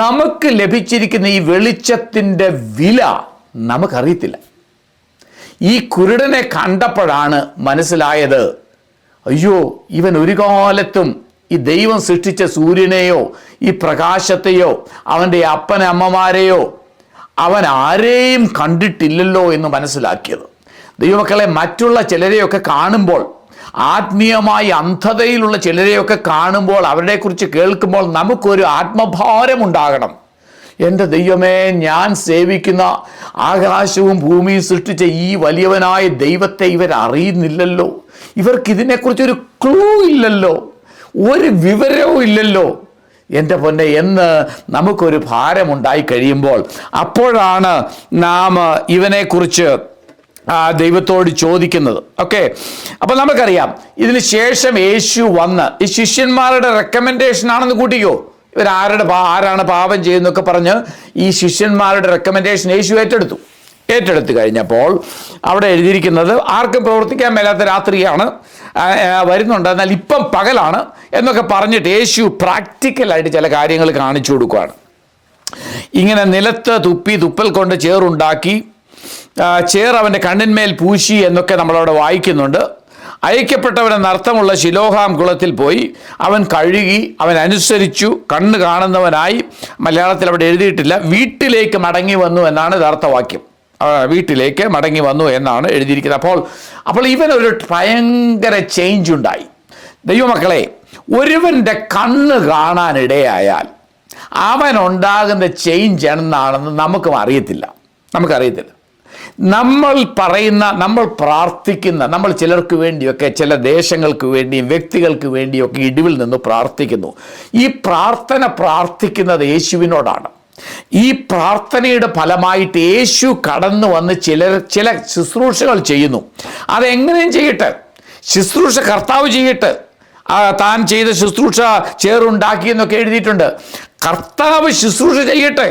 നമുക്ക് ലഭിച്ചിരിക്കുന്ന ഈ വെളിച്ചത്തിൻ്റെ വില നമുക്കറിയത്തില്ല. ഈ കുരുടനെ കണ്ടപ്പോഴാണ് മനസ്സിലായത്, അയ്യോ, ഇവൻ ഒരു കാലത്തും ഈ ദൈവം സൃഷ്ടിച്ച സൂര്യനെയോ ഈ പ്രകാശത്തെയോ അവൻ്റെ അപ്പനമ്മമാരെയോ അവൻ ആരെയും കണ്ടിട്ടില്ലല്ലോ എന്ന് മനസ്സിലാക്കിയത്. ദൈവമക്കളെ, മറ്റുള്ള ചിലരെയൊക്കെ കാണുമ്പോൾ, ആത്മീയമായി അന്ധതയിലുള്ള ചിലരെയൊക്കെ കാണുമ്പോൾ, അവരെക്കുറിച്ച് കേൾക്കുമ്പോൾ നമുക്കൊരു ആത്മഭാരമുണ്ടാകണം. എൻ്റെ ദൈവമേ, ഞാൻ സേവിക്കുന്ന ആകാശവും ഭൂമിയും സൃഷ്ടിച്ച ഈ വലിയവനായ ദൈവത്തെ ഇവരറിയുന്നില്ലല്ലോ, ഇവർക്കിതിനെക്കുറിച്ചൊരു ക്ലൂ ഇല്ലല്ലോ, ഒരു വിവരവും ഇല്ലല്ലോ. എൻ്റെ പൊന്നെ, എന്ന് നമുക്കൊരു ഭാരമുണ്ടായി കഴിയുമ്പോൾ അപ്പോഴാണ് നാം ഇവനെക്കുറിച്ച് ദൈവത്തോട് ചോദിക്കുന്നത്. ഓക്കെ, അപ്പോൾ നമുക്കറിയാം ഇതിന് ശേഷം യേശു വന്ന് ഈ ശിഷ്യന്മാരുടെ റെക്കമെൻഡേഷൻ ആണെന്ന് കൂട്ടിക്കോ. ആരാണ് പാപം ചെയ്യുന്നതൊക്കെ പറഞ്ഞ് ഈ ശിഷ്യന്മാരുടെ റെക്കമെൻഡേഷൻ യേശു ഏറ്റെടുത്തു കഴിഞ്ഞപ്പോൾ അവിടെ എഴുതിയിരിക്കുന്നത്, ആർക്കും പ്രവർത്തിക്കാൻ മേലാത്ത രാത്രിയാണ് വരുന്നുണ്ട്, എന്നാൽ ഇപ്പം പകലാണ് എന്നൊക്കെ പറഞ്ഞിട്ട് യേശു പ്രാക്ടിക്കലായിട്ട് ചില കാര്യങ്ങൾ കാണിച്ചു കൊടുക്കുകയാണ്. ഇങ്ങനെ നിലത്ത് തുപ്പൽ കൊണ്ട് ചേറുണ്ടാക്കി, ചേർ അവൻ്റെ കണ്ണിന്മേൽ പൂശി എന്നൊക്കെ നമ്മളവിടെ വായിക്കുന്നുണ്ട്. അയക്കപ്പെട്ടവനെന്ന് അർത്ഥമുള്ള ശിലോഹാം കുളത്തിൽ പോയി അവൻ കഴുകി, അവൻ അനുസരിച്ചു, കണ്ണ് കാണുന്നവനായി. മലയാളത്തിൽ അവിടെ എഴുതിയിട്ടില്ല, വീട്ടിലേക്ക് മടങ്ങി വന്നു എന്നാണ് യഥാർത്ഥവാക്യം. വീട്ടിലേക്ക് മടങ്ങി വന്നു എന്നാണ് എഴുതിയിരിക്കുന്നത്. അപ്പോൾ ഇവനൊരു ഭയങ്കര ചേഞ്ച് ഉണ്ടായി. ദൈവമക്കളെ, ഒരുവൻ്റെ കണ്ണ് കാണാനിടയായാൽ അവനുണ്ടാകുന്ന ചേഞ്ച് എന്നാണെന്ന് നമുക്കറിയത്തില്ല. നമ്മൾ പറയുന്ന, നമ്മൾ പ്രാർത്ഥിക്കുന്ന, നമ്മൾ ചിലർക്ക് വേണ്ടിയൊക്കെ, ചില ദേശങ്ങൾക്ക് വേണ്ടിയും വ്യക്തികൾക്ക് വേണ്ടിയൊക്കെ ഇടിവിൽ നിന്ന് പ്രാർത്ഥിക്കുന്നു. ഈ പ്രാർത്ഥിക്കുന്നത് യേശുവിനോടാണ്. ഈ പ്രാർത്ഥനയുടെ ഫലമായിട്ട് യേശു കടന്നു വന്ന് ചില ശുശ്രൂഷകൾ ചെയ്യുന്നു. അതെങ്ങനെയും ചെയ്യട്ടെ, ശുശ്രൂഷ കർത്താവ് ചെയ്യട്ടെ. താൻ ചെയ്ത ശുശ്രൂഷ ചേറുണ്ടാക്കിയെന്നൊക്കെ എഴുതിയിട്ടുണ്ട്. കർത്താവ് ശുശ്രൂഷ ചെയ്യട്ടെ.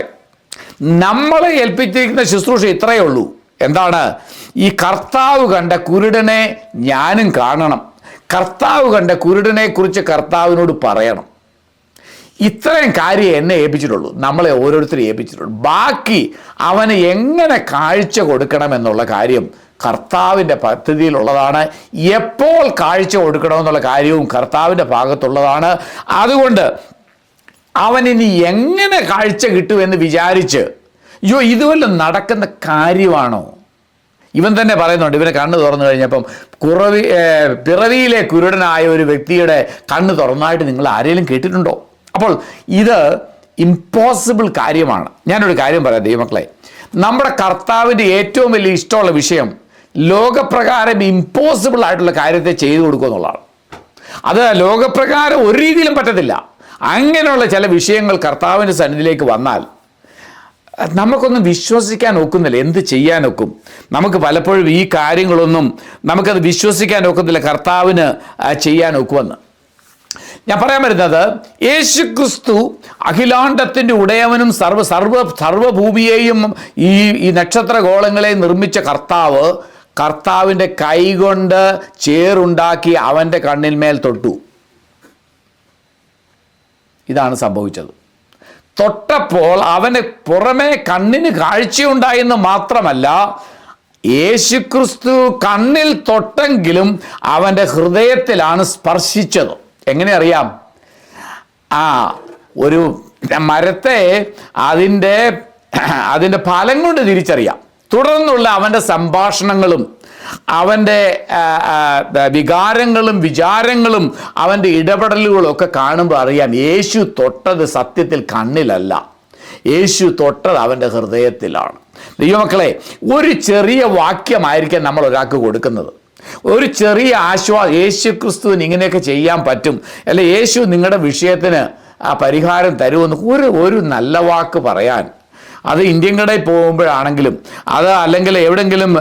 നമ്മളെ ഏൽപ്പിച്ചിരിക്കുന്ന ശുശ്രൂഷ ഇത്രയേ ഉള്ളൂ. എന്താണ്? ഈ കർത്താവ് കണ്ട കുരുടനെ ഞാനും കാണണം. കർത്താവ് കണ്ട കുരുടനെ കുറിച്ച് കർത്താവിനോട് പറയണം. ഇത്രയും കാര്യം എന്നെ ഏൽപ്പിച്ചിട്ടുള്ളൂ, നമ്മളെ ഓരോരുത്തരും ഏൽപ്പിച്ചിട്ടുള്ളൂ. ബാക്കി അവന് എങ്ങനെ കാഴ്ച കൊടുക്കണമെന്നുള്ള കാര്യം കർത്താവിൻ്റെ പദ്ധതിയിലുള്ളതാണ്. എപ്പോൾ കാഴ്ച കൊടുക്കണമെന്നുള്ള കാര്യവും കർത്താവിൻ്റെ ഭാഗത്തുള്ളതാണ്. അതുകൊണ്ട് അവനിനി എങ്ങനെ കാഴ്ച കിട്ടുമെന്ന് വിചാരിച്ച്, അയ്യോ, ഇതുവല്ല നടക്കുന്ന കാര്യമാണോ? ഇവൻ തന്നെ പറയുന്നുണ്ട്, ഇവനെ കണ്ണ് തുറന്നു കഴിഞ്ഞപ്പം പിറവിയിലെ കുരുടനായ ഒരു വ്യക്തിയുടെ കണ്ണ് തുറന്നായിട്ട് നിങ്ങൾ ആരെങ്കിലും കേട്ടിട്ടുണ്ടോ? അപ്പോൾ ഇത് ഇമ്പോസിബിൾ കാര്യമാണ്. ഞാനൊരു കാര്യം പറയാം ദൈവമക്കളെ, നമ്മുടെ കർത്താവിൻ്റെ ഏറ്റവും വലിയ ഇഷ്ടമുള്ള വിഷയം ലോകപ്രകാരം ഇമ്പോസിബിൾ ആയിട്ടുള്ള കാര്യത്തെ ചെയ്തു കൊടുക്കുക എന്നുള്ളതാണ്. അത് ലോകപ്രകാരം ഒരു രീതിയിലും പറ്റത്തില്ല. അങ്ങനെയുള്ള ചില വിഷയങ്ങൾ കർത്താവിൻ്റെ സന്നിധിയിലേക്ക് വന്നാൽ നമുക്കൊന്നും വിശ്വസിക്കാൻ ഒക്കുന്നില്ല. എന്ത് ചെയ്യാനൊക്കും? നമുക്ക് പലപ്പോഴും ഈ കാര്യങ്ങളൊന്നും നമുക്കത് വിശ്വസിക്കാൻ ഒക്കുന്നില്ല കർത്താവിന് ചെയ്യാൻ ഒക്കുമെന്ന്. ഞാൻ പറയാൻ വരുന്നത്, യേശുക്രിസ്തു അഖിലാണ്ടത്തിൻ്റെ ഉടയവനും സർവഭൂമിയെയും ഈ നക്ഷത്രഗോളങ്ങളെയും നിർമ്മിച്ച കർത്താവിൻ്റെ കൈകൊണ്ട് ചേറുണ്ടാക്കി അവൻ്റെ കണ്ണിന്മേൽ തൊട്ടു. ഇതാണ് സംഭവിച്ചത്. തൊട്ടപ്പോൾ അവന് പുറമേ കണ്ണിന് കാഴ്ചയുണ്ടായെന്ന് മാത്രമല്ല, യേശുക്രിസ്തു കണ്ണിൽ തൊട്ടെങ്കിലും അവൻ്റെ ഹൃദയത്തിലാണ് സ്പർശിച്ചത്. എങ്ങനെ അറിയാം? ഒരു മരത്തെ അതിൻ്റെ ഫലം കൊണ്ട് തിരിച്ചറിയാം. തുടർന്നുള്ള അവൻ്റെ സംഭാഷണങ്ങളും അവൻ്റെ വികാരങ്ങളും വിചാരങ്ങളും അവൻ്റെ ഇടപെടലുകളും ഒക്കെ കാണുമ്പോൾ അറിയാം യേശു തൊട്ടത് സത്യത്തിൽ കണ്ണിലല്ല, യേശു തൊട്ടത് അവൻ്റെ ഹൃദയത്തിലാണ്. ദൈവമക്കളെ, ഒരു ചെറിയ വാക്യമായിരിക്കാം നമ്മൾ ഒരാൾക്ക് കൊടുക്കുന്നത്, ഒരു ചെറിയ ആശ്വാസം. യേശു ക്രിസ്തുവിന് ഇങ്ങനെയൊക്കെ ചെയ്യാൻ പറ്റും, അല്ലെ യേശു നിങ്ങളുടെ വിഷയത്തിന് പരിഹാരം തരുമെന്ന് ഒരു നല്ല വാക്ക് പറയാൻ അത് ഇന്ത്യൻ കടയിൽ പോകുമ്പോഴാണെങ്കിലും, അത് അല്ലെങ്കിൽ എവിടെയെങ്കിലും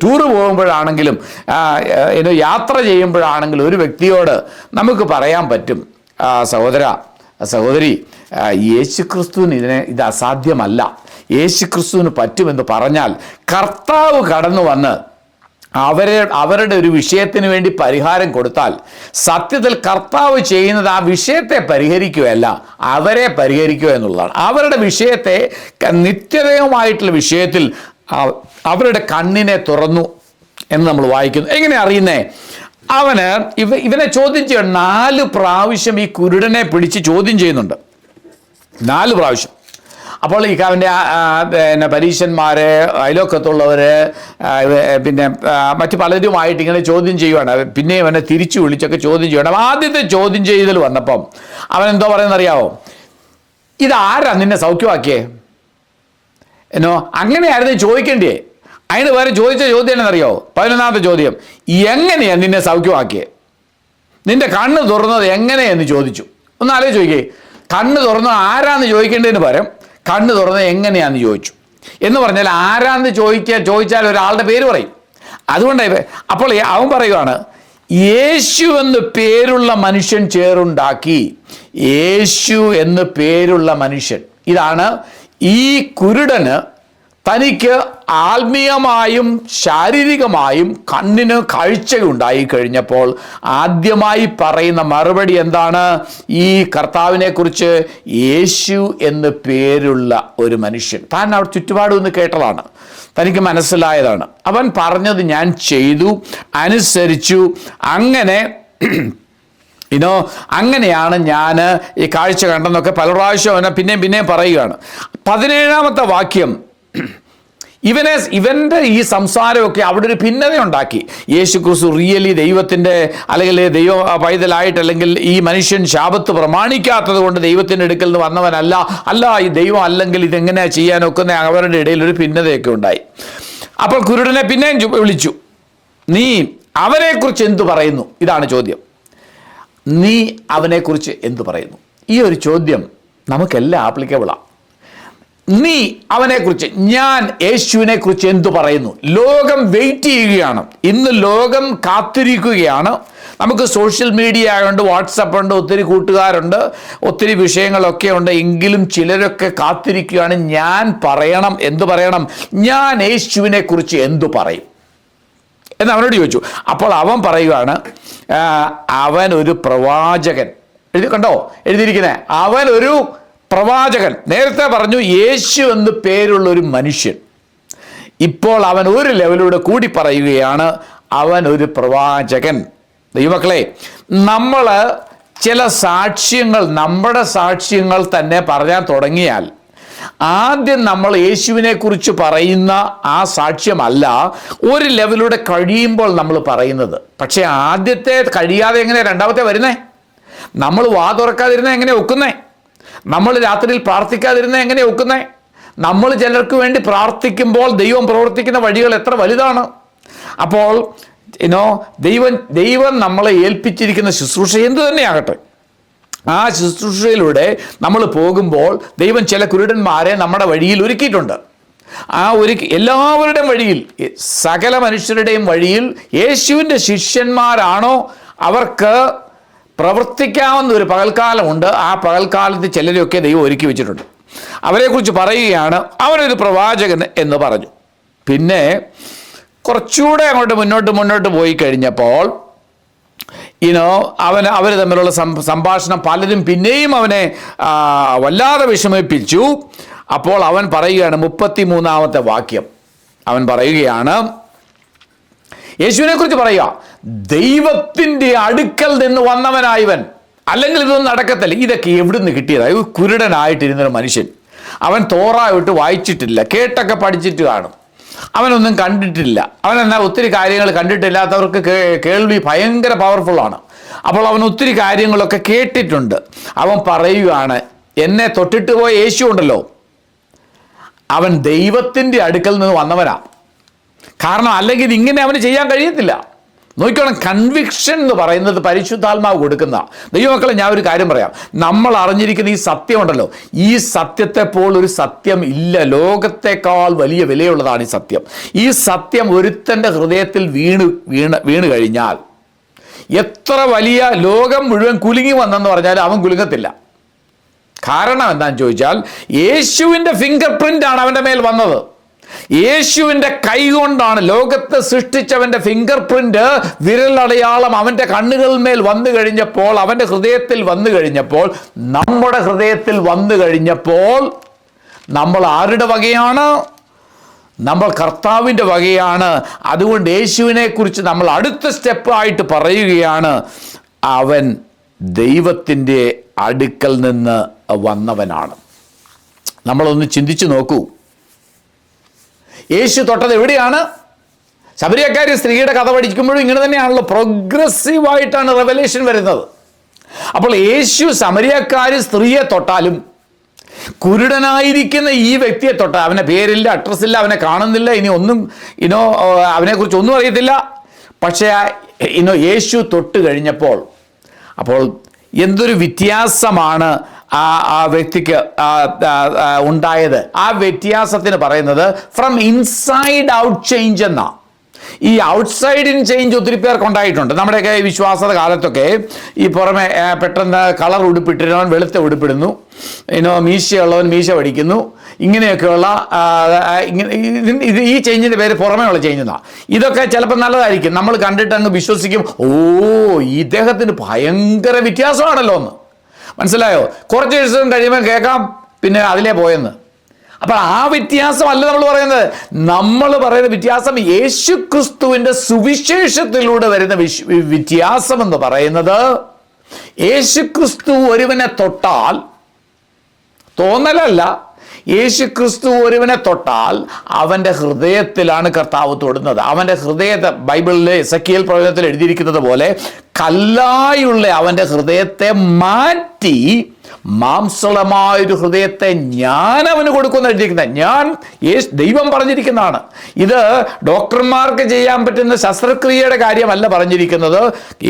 ടൂറ് പോകുമ്പോഴാണെങ്കിലും, യാത്ര ചെയ്യുമ്പോഴാണെങ്കിലും ഒരു വ്യക്തിയോട് നമുക്ക് പറയാൻ പറ്റും, സഹോദര സഹോദരി, യേശുക്രിസ്തുവിന് ഇത് അസാധ്യമല്ല, യേശുക്രിസ്തുവിന് പറ്റുമെന്ന് പറഞ്ഞാൽ കർത്താവ് കടന്നു വന്ന് അവരുടെ ഒരു വിഷയത്തിന് വേണ്ടി പരിഹാരം കൊടുത്താൽ സത്യത്തിൽ കർത്താവ് ചെയ്യുന്നത് ആ വിഷയത്തെ പരിഹരിക്കുകയല്ല, അവരെ പരിഹരിക്കുക എന്നുള്ളതാണ്. അവരുടെ വിഷയത്തെ, നിത്യതയുമായിട്ടുള്ള വിഷയത്തിൽ അവരുടെ കണ്ണിനെ തുറന്നു എന്ന് നമ്മൾ വായിക്കുന്നു. എങ്ങനെ അറിയുന്നേ? ഇവനെ ചോദ്യം ചെയ്യണം. 4 പ്രാവശ്യം ഈ കുരുടനെ പിടിച്ച് ചോദ്യം ചെയ്യുന്നുണ്ട്, 4 പ്രാവശ്യം. അപ്പോൾ ഈ അവൻ്റെ പരീശന്മാർ, അയലോക്കത്തുള്ളവർ, പിന്നെ മറ്റു പലരുമായിട്ട് ഇങ്ങനെ ചോദ്യം ചെയ്യുവാണ്. പിന്നെയും അവനെ തിരിച്ചു വിളിച്ചൊക്കെ ചോദ്യം ചെയ്യണം. ആദ്യത്തെ ചോദ്യം ചെയ്തൽ വന്നപ്പം അവൻ എന്തോ പറയുന്നറിയാവോ? ഇതാരാ നിന്നെ സൗഖ്യമാക്കിയേ എന്നോ? അങ്ങനെയായിരുന്നു ചോദിക്കേണ്ടിയേ. അതിന് വേറെ ചോദിച്ച ചോദ്യം എന്നറിയോ? 11ാമത്തെ ചോദ്യം, എങ്ങനെയാ നിന്നെ സൗഖ്യമാക്കിയേ? നിന്റെ കണ്ണ് തുറന്നത് എങ്ങനെയെന്ന് ചോദിച്ചു. ഒന്ന് ആലോചിച്ച് ചോദിക്കേ. കണ്ണ് തുറന്നത് ആരാന്ന് ചോദിക്കേണ്ടതിന് പകരം കണ്ണ് തുറന്നത് എങ്ങനെയാന്ന് ചോദിച്ചു. എന്ന് പറഞ്ഞാൽ ആരാന്ന് ചോദിച്ചാൽ ഒരാളുടെ പേര് പറയും. അതുകൊണ്ട് അപ്പോൾ അവൻ പറയുവാണ്, യേശു എന്ന് പേരുള്ള മനുഷ്യൻ ചേറുണ്ടാക്കി. യേശു എന്ന് പേരുള്ള മനുഷ്യൻ. ഇതാണ് ഈ കുരുടന് തനിക്ക് ആത്മീയമായും ശാരീരികമായും കണ്ണിന് കാഴ്ചയുണ്ടായി കഴിഞ്ഞപ്പോൾ ആദ്യമായി പറയുന്ന മറുപടി എന്താണ്? ഈ കർത്താവിനെ കുറിച്ച് യേശു എന്ന് പേരുള്ള ഒരു മനുഷ്യൻ. താൻ അവിടെ ചുറ്റുപാടും കേട്ടതാണ്, തനിക്ക് മനസ്സിലായതാണ്. അവൻ പറഞ്ഞത് ഞാൻ ചെയ്തു, അനുസരിച്ചു, അങ്ങനെ അങ്ങനെയാണ് ഞാൻ ഈ കാഴ്ച കണ്ടെന്നൊക്കെ പല പ്രാവശ്യം അവനെ പിന്നെയും പറയുകയാണ്. 17ാമത്തെ വാക്യം, ഇവൻ്റെ ഈ സംസാരമൊക്കെ അവിടെ ഒരു ഭിന്നതയുണ്ടാക്കി. യേശു ക്രിസ്തു റിയലി ദൈവത്തിൻ്റെ അല്ലെങ്കിൽ ദൈവ പൈതലായിട്ട്, അല്ലെങ്കിൽ ഈ മനുഷ്യൻ ശാബത്ത് പ്രമാണിക്കാത്തത് കൊണ്ട് ദൈവത്തിൻ്റെ അടുക്കൽ നിന്ന് വന്നവനല്ല, ഈ ദൈവം അല്ലെങ്കിൽ ഇതെങ്ങനെയാണ് ചെയ്യാനൊക്കുന്ന അവരുടെ ഇടയിൽ ഒരു ഭിന്നതയൊക്കെ ഉണ്ടായി. അപ്പോൾ കുരുടനെ പിന്നെയും വിളിച്ചു, നീ അവനെക്കുറിച്ച് എന്തു പറയുന്നു? ഇതാണ് ചോദ്യം. നീ അവനെക്കുറിച്ച് എന്തു പറയുന്നു? ഈ ഒരു ചോദ്യം നമുക്കെല്ലാം ആപ്ലിക്കബിളാണ്. നീ അവനെക്കുറിച്ച്, ഞാൻ യേശുവിനെ കുറിച്ച് എന്തു പറയുന്നു? ലോകം വെയിറ്റ് ചെയ്യുകയാണ്. ഇന്ന് ലോകം കാത്തിരിക്കുകയാണ്. നമുക്ക് സോഷ്യൽ മീഡിയ ആയതുകൊണ്ട്, വാട്സപ്പ് ഉണ്ട്, ഒത്തിരി കൂട്ടുകാരുണ്ട്, ഒത്തിരി വിഷയങ്ങളൊക്കെ ഉണ്ട്. എങ്കിലും ചിലരൊക്കെ കാത്തിരിക്കുകയാണ്, ഞാൻ പറയണം. എന്തു പറയണം? ഞാൻ യേശുവിനെ കുറിച്ച് എന്തു പറയും എന്ന് അവനോട് ചോദിച്ചു. അപ്പോൾ അവൻ പറയുകയാണ്, അവൻ ഒരു പ്രവാചകൻ. കണ്ടോ എഴുതിയിരിക്കുന്നത്? അവൻ ഒരു പ്രവാചകൻ. നേരത്തെ പറഞ്ഞു യേശു എന്ന് പേരുള്ള ഒരു മനുഷ്യൻ. ഇപ്പോൾ അവൻ ഒരു ലെവലിലൂടെ കൂടി പറയുകയാണ്, അവൻ ഒരു പ്രവാചകൻ. ദൈവമക്കളെ, നമ്മൾ ചില സാക്ഷ്യങ്ങൾ, നമ്മുടെ സാക്ഷ്യങ്ങൾ തന്നെ പറയാൻ തുടങ്ങിയാൽ ആദ്യം നമ്മൾ യേശുവിനെ കുറിച്ച് പറയുന്ന ആ സാക്ഷ്യമല്ല ഒരു ലെവലിലൂടെ കഴിയുമ്പോൾ നമ്മൾ പറയുന്നത്. പക്ഷേ ആദ്യത്തെ കഴിയാതെ എങ്ങനെ രണ്ടാമത്തെ വരുന്നേ? നമ്മൾ വാ തുറക്കാതിരുന്ന എങ്ങനെ ഒക്കുന്നേ? നമ്മൾ രാത്രിയിൽ പ്രാർത്ഥിക്കാതിരുന്ന എങ്ങനെ ഒക്കുന്നേ? നമ്മൾ ചിലർക്ക് വേണ്ടി പ്രാർത്ഥിക്കുമ്പോൾ ദൈവം പ്രവർത്തിക്കുന്ന വഴികൾ എത്ര വലുതാണ്. അപ്പോൾ ദൈവം നമ്മളെ ഏൽപ്പിച്ചിരിക്കുന്ന ശുശ്രൂഷ എന്തു തന്നെയാകട്ടെ, ആ ശുശ്രൂഷയിലൂടെ നമ്മൾ പോകുമ്പോൾ ദൈവം ചില കുരുടന്മാരെ നമ്മുടെ വഴിയിൽ ഒരുക്കിയിട്ടുണ്ട്. ആ എല്ലാവരുടെയും വഴിയിൽ, സകല മനുഷ്യരുടെയും വഴിയിൽ യേശുവിൻ്റെ ശിഷ്യന്മാരാണോ അവർക്ക് പ്രവർത്തിക്കാവുന്ന ഒരു പകൽക്കാലമുണ്ട്. ആ പകൽക്കാലത്ത് ചിലരെയൊക്കെ ദൈവം ഒരുക്കി വെച്ചിട്ടുണ്ട്. അവരെക്കുറിച്ച് പറയുകയാണ്, അവനൊരു പ്രവാചകൻ എന്ന് പറഞ്ഞു. പിന്നെ കുറച്ചുകൂടെ അങ്ങോട്ട് മുന്നോട്ട് പോയി കഴിഞ്ഞപ്പോൾ അവർ തമ്മിലുള്ള സംഭാഷണം പലരും പിന്നെയും അവനെ വല്ലാതെ വിഷമിപ്പിച്ചു. അപ്പോൾ അവൻ പറയുകയാണ്, 33ാമത്തെ വാക്യം അവൻ പറയുകയാണ്, യേശുവിനെ കുറിച്ച് പറയുക, ദൈവത്തിൻ്റെ അടുക്കൽ നിന്ന് വന്നവനായവൻ, അല്ലെങ്കിൽ ഇതൊന്നും നടക്കത്തില്ല. ഇതൊക്കെ എവിടുന്ന് കിട്ടിയതായി? കുരുടനായിട്ടിരുന്നൊരു മനുഷ്യൻ. അവൻ തോറായിട്ട് വായിച്ചിട്ടില്ല, കേട്ടൊക്കെ പഠിച്ചിട്ട് കാണും, അവനൊന്നും കണ്ടിട്ടില്ല. അവനെന്നാൽ ഒത്തിരി കാര്യങ്ങൾ കണ്ടിട്ടില്ലാത്തവർക്ക് കേൾവി ഭയങ്കര പവർഫുള്ളാണ്. അപ്പോൾ അവൻ ഒത്തിരി കാര്യങ്ങളൊക്കെ കേട്ടിട്ടുണ്ട്. അവൻ പറയുകയാണ്, എന്നെ തൊട്ടിട്ട് പോയ യേശു ഉണ്ടല്ലോ, അവൻ ദൈവത്തിൻ്റെ അടുക്കൽ നിന്ന് വന്നവനാ. കാരണം അല്ലെങ്കിൽ ഇങ്ങനെ അവന് ചെയ്യാൻ കഴിയത്തില്ല. നോക്കിക്കോണം, കൺവിക്ഷൻ എന്ന് പറയുന്നത് പരിശുദ്ധാത്മാവ് കൊടുക്കുന്ന. ദൈവമക്കളെ, ഞാൻ ഒരു കാര്യം പറയാം. നമ്മൾ അറിഞ്ഞിരിക്കുന്ന ഈ സത്യമുണ്ടല്ലോ, ഈ സത്യത്തെ പോൽ ഒരു സത്യം ഇല്ല. ലോകത്തെക്കാൾ വലിയ വിലയുള്ളതാണ് ഈ സത്യം. ഈ സത്യം ഒരുത്തൻ്റെ ഹൃദയത്തിൽ വീണ് കഴിഞ്ഞാൽ, എത്ര വലിയ ലോകം മുഴുവൻ കുലുങ്ങി വന്നെന്ന് പറഞ്ഞാൽ അവൻ കുലുങ്ങത്തില്ല. കാരണം എന്താണെന്ന് ചോദിച്ചാൽ, യേശുവിൻ്റെ ഫിംഗർ പ്രിൻ്റാണ് അവൻ്റെ മേൽ വന്നത്. യേശുവിൻ്റെ കൈ കൊണ്ടാണ്, ലോകത്തെ സൃഷ്ടിച്ചവൻ്റെ ഫിംഗർ പ്രിൻ്റ്, വിരലടയാളം അവൻ്റെ കണ്ണുകളിന്മേൽ വന്നു കഴിഞ്ഞപ്പോൾ, അവൻ്റെ ഹൃദയത്തിൽ വന്നു കഴിഞ്ഞപ്പോൾ, നമ്മുടെ ഹൃദയത്തിൽ വന്നു കഴിഞ്ഞപ്പോൾ, നമ്മൾ ആരുടെ വകയാണ്? നമ്മൾ കർത്താവിൻ്റെ വകയാണ്. അതുകൊണ്ട് യേശുവിനെ കുറിച്ച് നമ്മൾ അടുത്ത സ്റ്റെപ്പായിട്ട് പറയുകയാണ്, അവൻ ദൈവത്തിൻ്റെ അടുക്കൽ നിന്ന് വന്നവനാണ്. നമ്മളൊന്ന് ചിന്തിച്ചു നോക്കൂ, യേശു തൊട്ടത് എവിടെയാണ്? ശമരിയക്കാരി സ്ത്രീയുടെ കഥ പഠിക്കുമ്പോഴും ഇങ്ങനെ തന്നെയാണല്ലോ, പ്രോഗ്രസീവായിട്ടാണ് റെവലേഷൻ വരുന്നത്. അപ്പോൾ യേശു ശമരിയക്കാരി സ്ത്രീയെ തൊട്ടാലും, കുരുടനായിരിക്കുന്ന ഈ വ്യക്തിയെ തൊട്ടാൽ, അവൻ്റെ പേരില്ല, അഡ്രസ്സില്ല, അവനെ കാണുന്നില്ല, ഇനി ഒന്നും അവനെക്കുറിച്ച് ഒന്നും അറിയത്തില്ല, പക്ഷേ യേശു തൊട്ട് കഴിഞ്ഞപ്പോൾ, അപ്പോൾ എന്തൊരു വ്യത്യാസമാണ് ആ വ്യക്തിക്ക് ഉണ്ടായത്. ആ വ്യത്യാസത്തിന് പറയുന്നത് ഫ്രം ഇൻസൈഡ് ഔട്ട് ചേഞ്ച് എന്നാ. ഈ ഔട്ട്സൈഡ് ഇൻ ചേഞ്ച് ഒത്തിരി പേർക്ക് ഉണ്ടായിട്ടുണ്ട്. നമ്മുടെയൊക്കെ വിശ്വാസത കാലത്തൊക്കെ ഈ പുറമെ പെട്ടെന്ന് കളർ ഉടുപ്പിട്ടിരുന്നവൻ വെളുത്ത ഉടുപ്പിടുന്നു, മീശയുള്ളവൻ മീശ പഠിക്കുന്നു, ഇങ്ങനെയൊക്കെയുള്ള ഈ ചേഞ്ചിൻ്റെ പേര് പുറമേ ഉള്ള ചേഞ്ച് എന്നാണ്. ഇതൊക്കെ ചിലപ്പോൾ നല്ലതായിരിക്കും, നമ്മൾ കണ്ടിട്ട് അങ്ങ് വിശ്വസിക്കും, ഓ ഇദ്ദേഹത്തിന് ഭയങ്കര വ്യത്യാസമാണല്ലോ എന്ന്. മനസ്സിലായോ? കുറച്ച് ദിവസം കഴിയുമ്പോൾ കേൾക്കാം പിന്നെ അതിലേ പോയെന്ന്. അപ്പോൾ ആ വ്യത്യാസമല്ല നമ്മൾ പറയുന്നത്. നമ്മൾ പറയുന്ന വ്യത്യാസം യേശു ക്രിസ്തുവിൻ്റെ സുവിശേഷത്തിലൂടെ വരുന്ന വ്യത്യാസം എന്ന് പറയുന്നത്, യേശു ക്രിസ്തു ഒരുവനെ തൊട്ടാൽ, തോന്നലല്ല, യേശു ക്രിസ്തു ഒരുവനെ തൊട്ടാൽ അവൻ്റെ ഹൃദയത്തിലാണ് കർത്താവ് തൊടുന്നത്. അവൻ്റെ ഹൃദയത്തെ, ബൈബിളിലെ എസെക്കിയേൽ പ്രവചനത്തിൽ എഴുതിയിരിക്കുന്നത് പോലെ, കല്ലായുള്ള അവൻ്റെ ഹൃദയത്തെ മാറ്റി മാംസളമായൊരു ഹൃദയത്തെ ഞാൻ അവന് കൊടുക്കുമെന്ന് എഴുതിയിരിക്കുന്നത്. ദൈവം പറഞ്ഞിരിക്കുന്നതാണ്. ഇത് ഡോക്ടർമാർക്ക് ചെയ്യാൻ പറ്റുന്ന ശസ്ത്രക്രിയയുടെ കാര്യമല്ല പറഞ്ഞിരിക്കുന്നത്,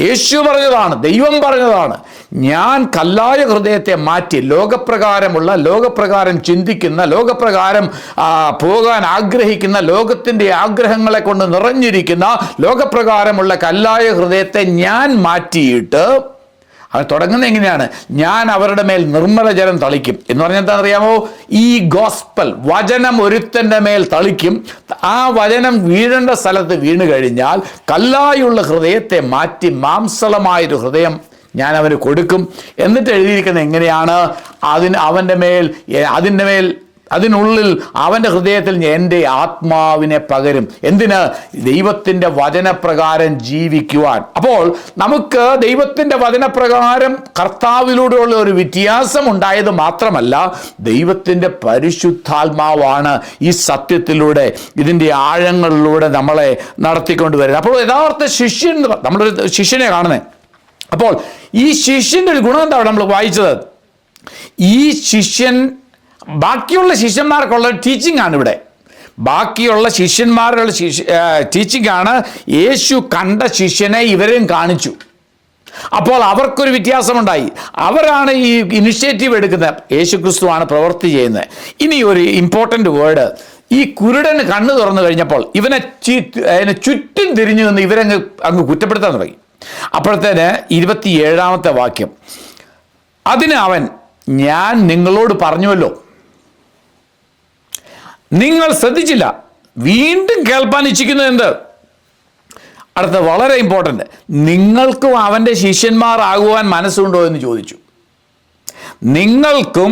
യേശു പറഞ്ഞതാണ്, ദൈവം പറഞ്ഞതാണ്. ഞാൻ കല്ലായ ഹൃദയത്തെ മാറ്റി ലോകപ്രകാരം ചിന്തിക്കുന്ന, ലോകപ്രകാരം പോകാൻ ആഗ്രഹിക്കുന്ന, ലോകത്തിൻ്റെ ആഗ്രഹങ്ങളെ കൊണ്ട് നിറഞ്ഞിരിക്കുന്ന ലോകപ്രകാരമുള്ള കല്ലായ ഹൃദയത്തെ ഞാൻ മാറ്റിയിട്ട്, അത് തുടങ്ങുന്നത് എങ്ങനെയാണ്? ഞാൻ അവരുടെ മേൽ നിർമ്മല ജലം തളിക്കും എന്ന് പറഞ്ഞാൽ എന്താ അറിയാമോ? ഈ ഗോസ്പൽ വചനം ഒരുത്തൻ്റെ മേൽ തളിക്കും. ആ വചനം വീഴേണ്ട സ്ഥലത്ത് വീണ് കഴിഞ്ഞാൽ കല്ലായുള്ള ഹൃദയത്തെ മാറ്റി മാംസളമായൊരു ഹൃദയം ഞാൻ അവന് കൊടുക്കും. എന്നിട്ട് എഴുതിയിരിക്കുന്നത് എങ്ങനെയാണ്? അതിനുള്ളിൽ അവൻ്റെ ഹൃദയത്തിൽ എൻ്റെ ആത്മാവിനെ പകരും. എന്തിന്? ദൈവത്തിൻ്റെ വചനപ്രകാരം ജീവിക്കുവാൻ. അപ്പോൾ നമുക്ക് ദൈവത്തിൻ്റെ വചനപ്രകാരം കർത്താവിലൂടെയുള്ള ഒരു വ്യത്യാസം ഉണ്ടായത് മാത്രമല്ല, ദൈവത്തിൻ്റെ പരിശുദ്ധാത്മാവാണ് ഈ സത്യത്തിലൂടെ, ഇതിൻ്റെ ആഴങ്ങളിലൂടെ നമ്മളെ നടത്തിക്കൊണ്ടുവരുന്നത്. അപ്പോൾ യഥാർത്ഥ ശിഷ്യൻ, നമ്മളൊരു ശിഷ്യനെ കാണുന്നത്. അപ്പോൾ ഈ ശിഷ്യൻ്റെ ഒരു ഗുണം എന്താണ് നമ്മൾ വായിച്ചത്? ഈ ശിഷ്യൻ, ബാക്കിയുള്ള ശിഷ്യന്മാർക്കുള്ള ടീച്ചിങ് ആണ് ഇവിടെ. ബാക്കിയുള്ള ശിഷ്യന്മാരുടെ ടീച്ചിങ് ആണ്. യേശു കണ്ട ശിഷ്യനെ ഇവരെയും കാണിച്ചു. അപ്പോൾ അവർക്കൊരു വ്യത്യാസമുണ്ടായി. അവരാണ് ഈ ഇനിഷ്യേറ്റീവ് എടുക്കുന്നത്. യേശു ക്രിസ്തുവാണ് പ്രവൃത്തി ചെയ്യുന്നത്. ഇനി ഒരു ഇമ്പോർട്ടൻ്റ് വേർഡ്, ഈ കുരുടന് കണ്ണ് തുറന്നു കഴിഞ്ഞപ്പോൾ ഇവനെ ചുറ്റും തിരിഞ്ഞു നിന്ന് അങ്ങ് കുറ്റപ്പെടുത്താൻ തുടങ്ങി. അപ്പോഴത്തേന് 27-ാമത്തെ വാക്യം, അതിന് അവൻ, ഞാൻ നിങ്ങളോട് പറഞ്ഞുവല്ലോ, നിങ്ങൾ ശ്രദ്ധിച്ചില്ല, വീണ്ടും കേൾപ്പാൻ ഇച്ഛിക്കുന്നത് എന്ത്? അടുത്ത വളരെ ഇമ്പോർട്ടൻ്റ്, നിങ്ങൾക്കും അവൻ്റെ ശിഷ്യന്മാരാകുവാൻ മനസ്സുണ്ടോ എന്ന് ചോദിച്ചു. നിങ്ങൾക്കും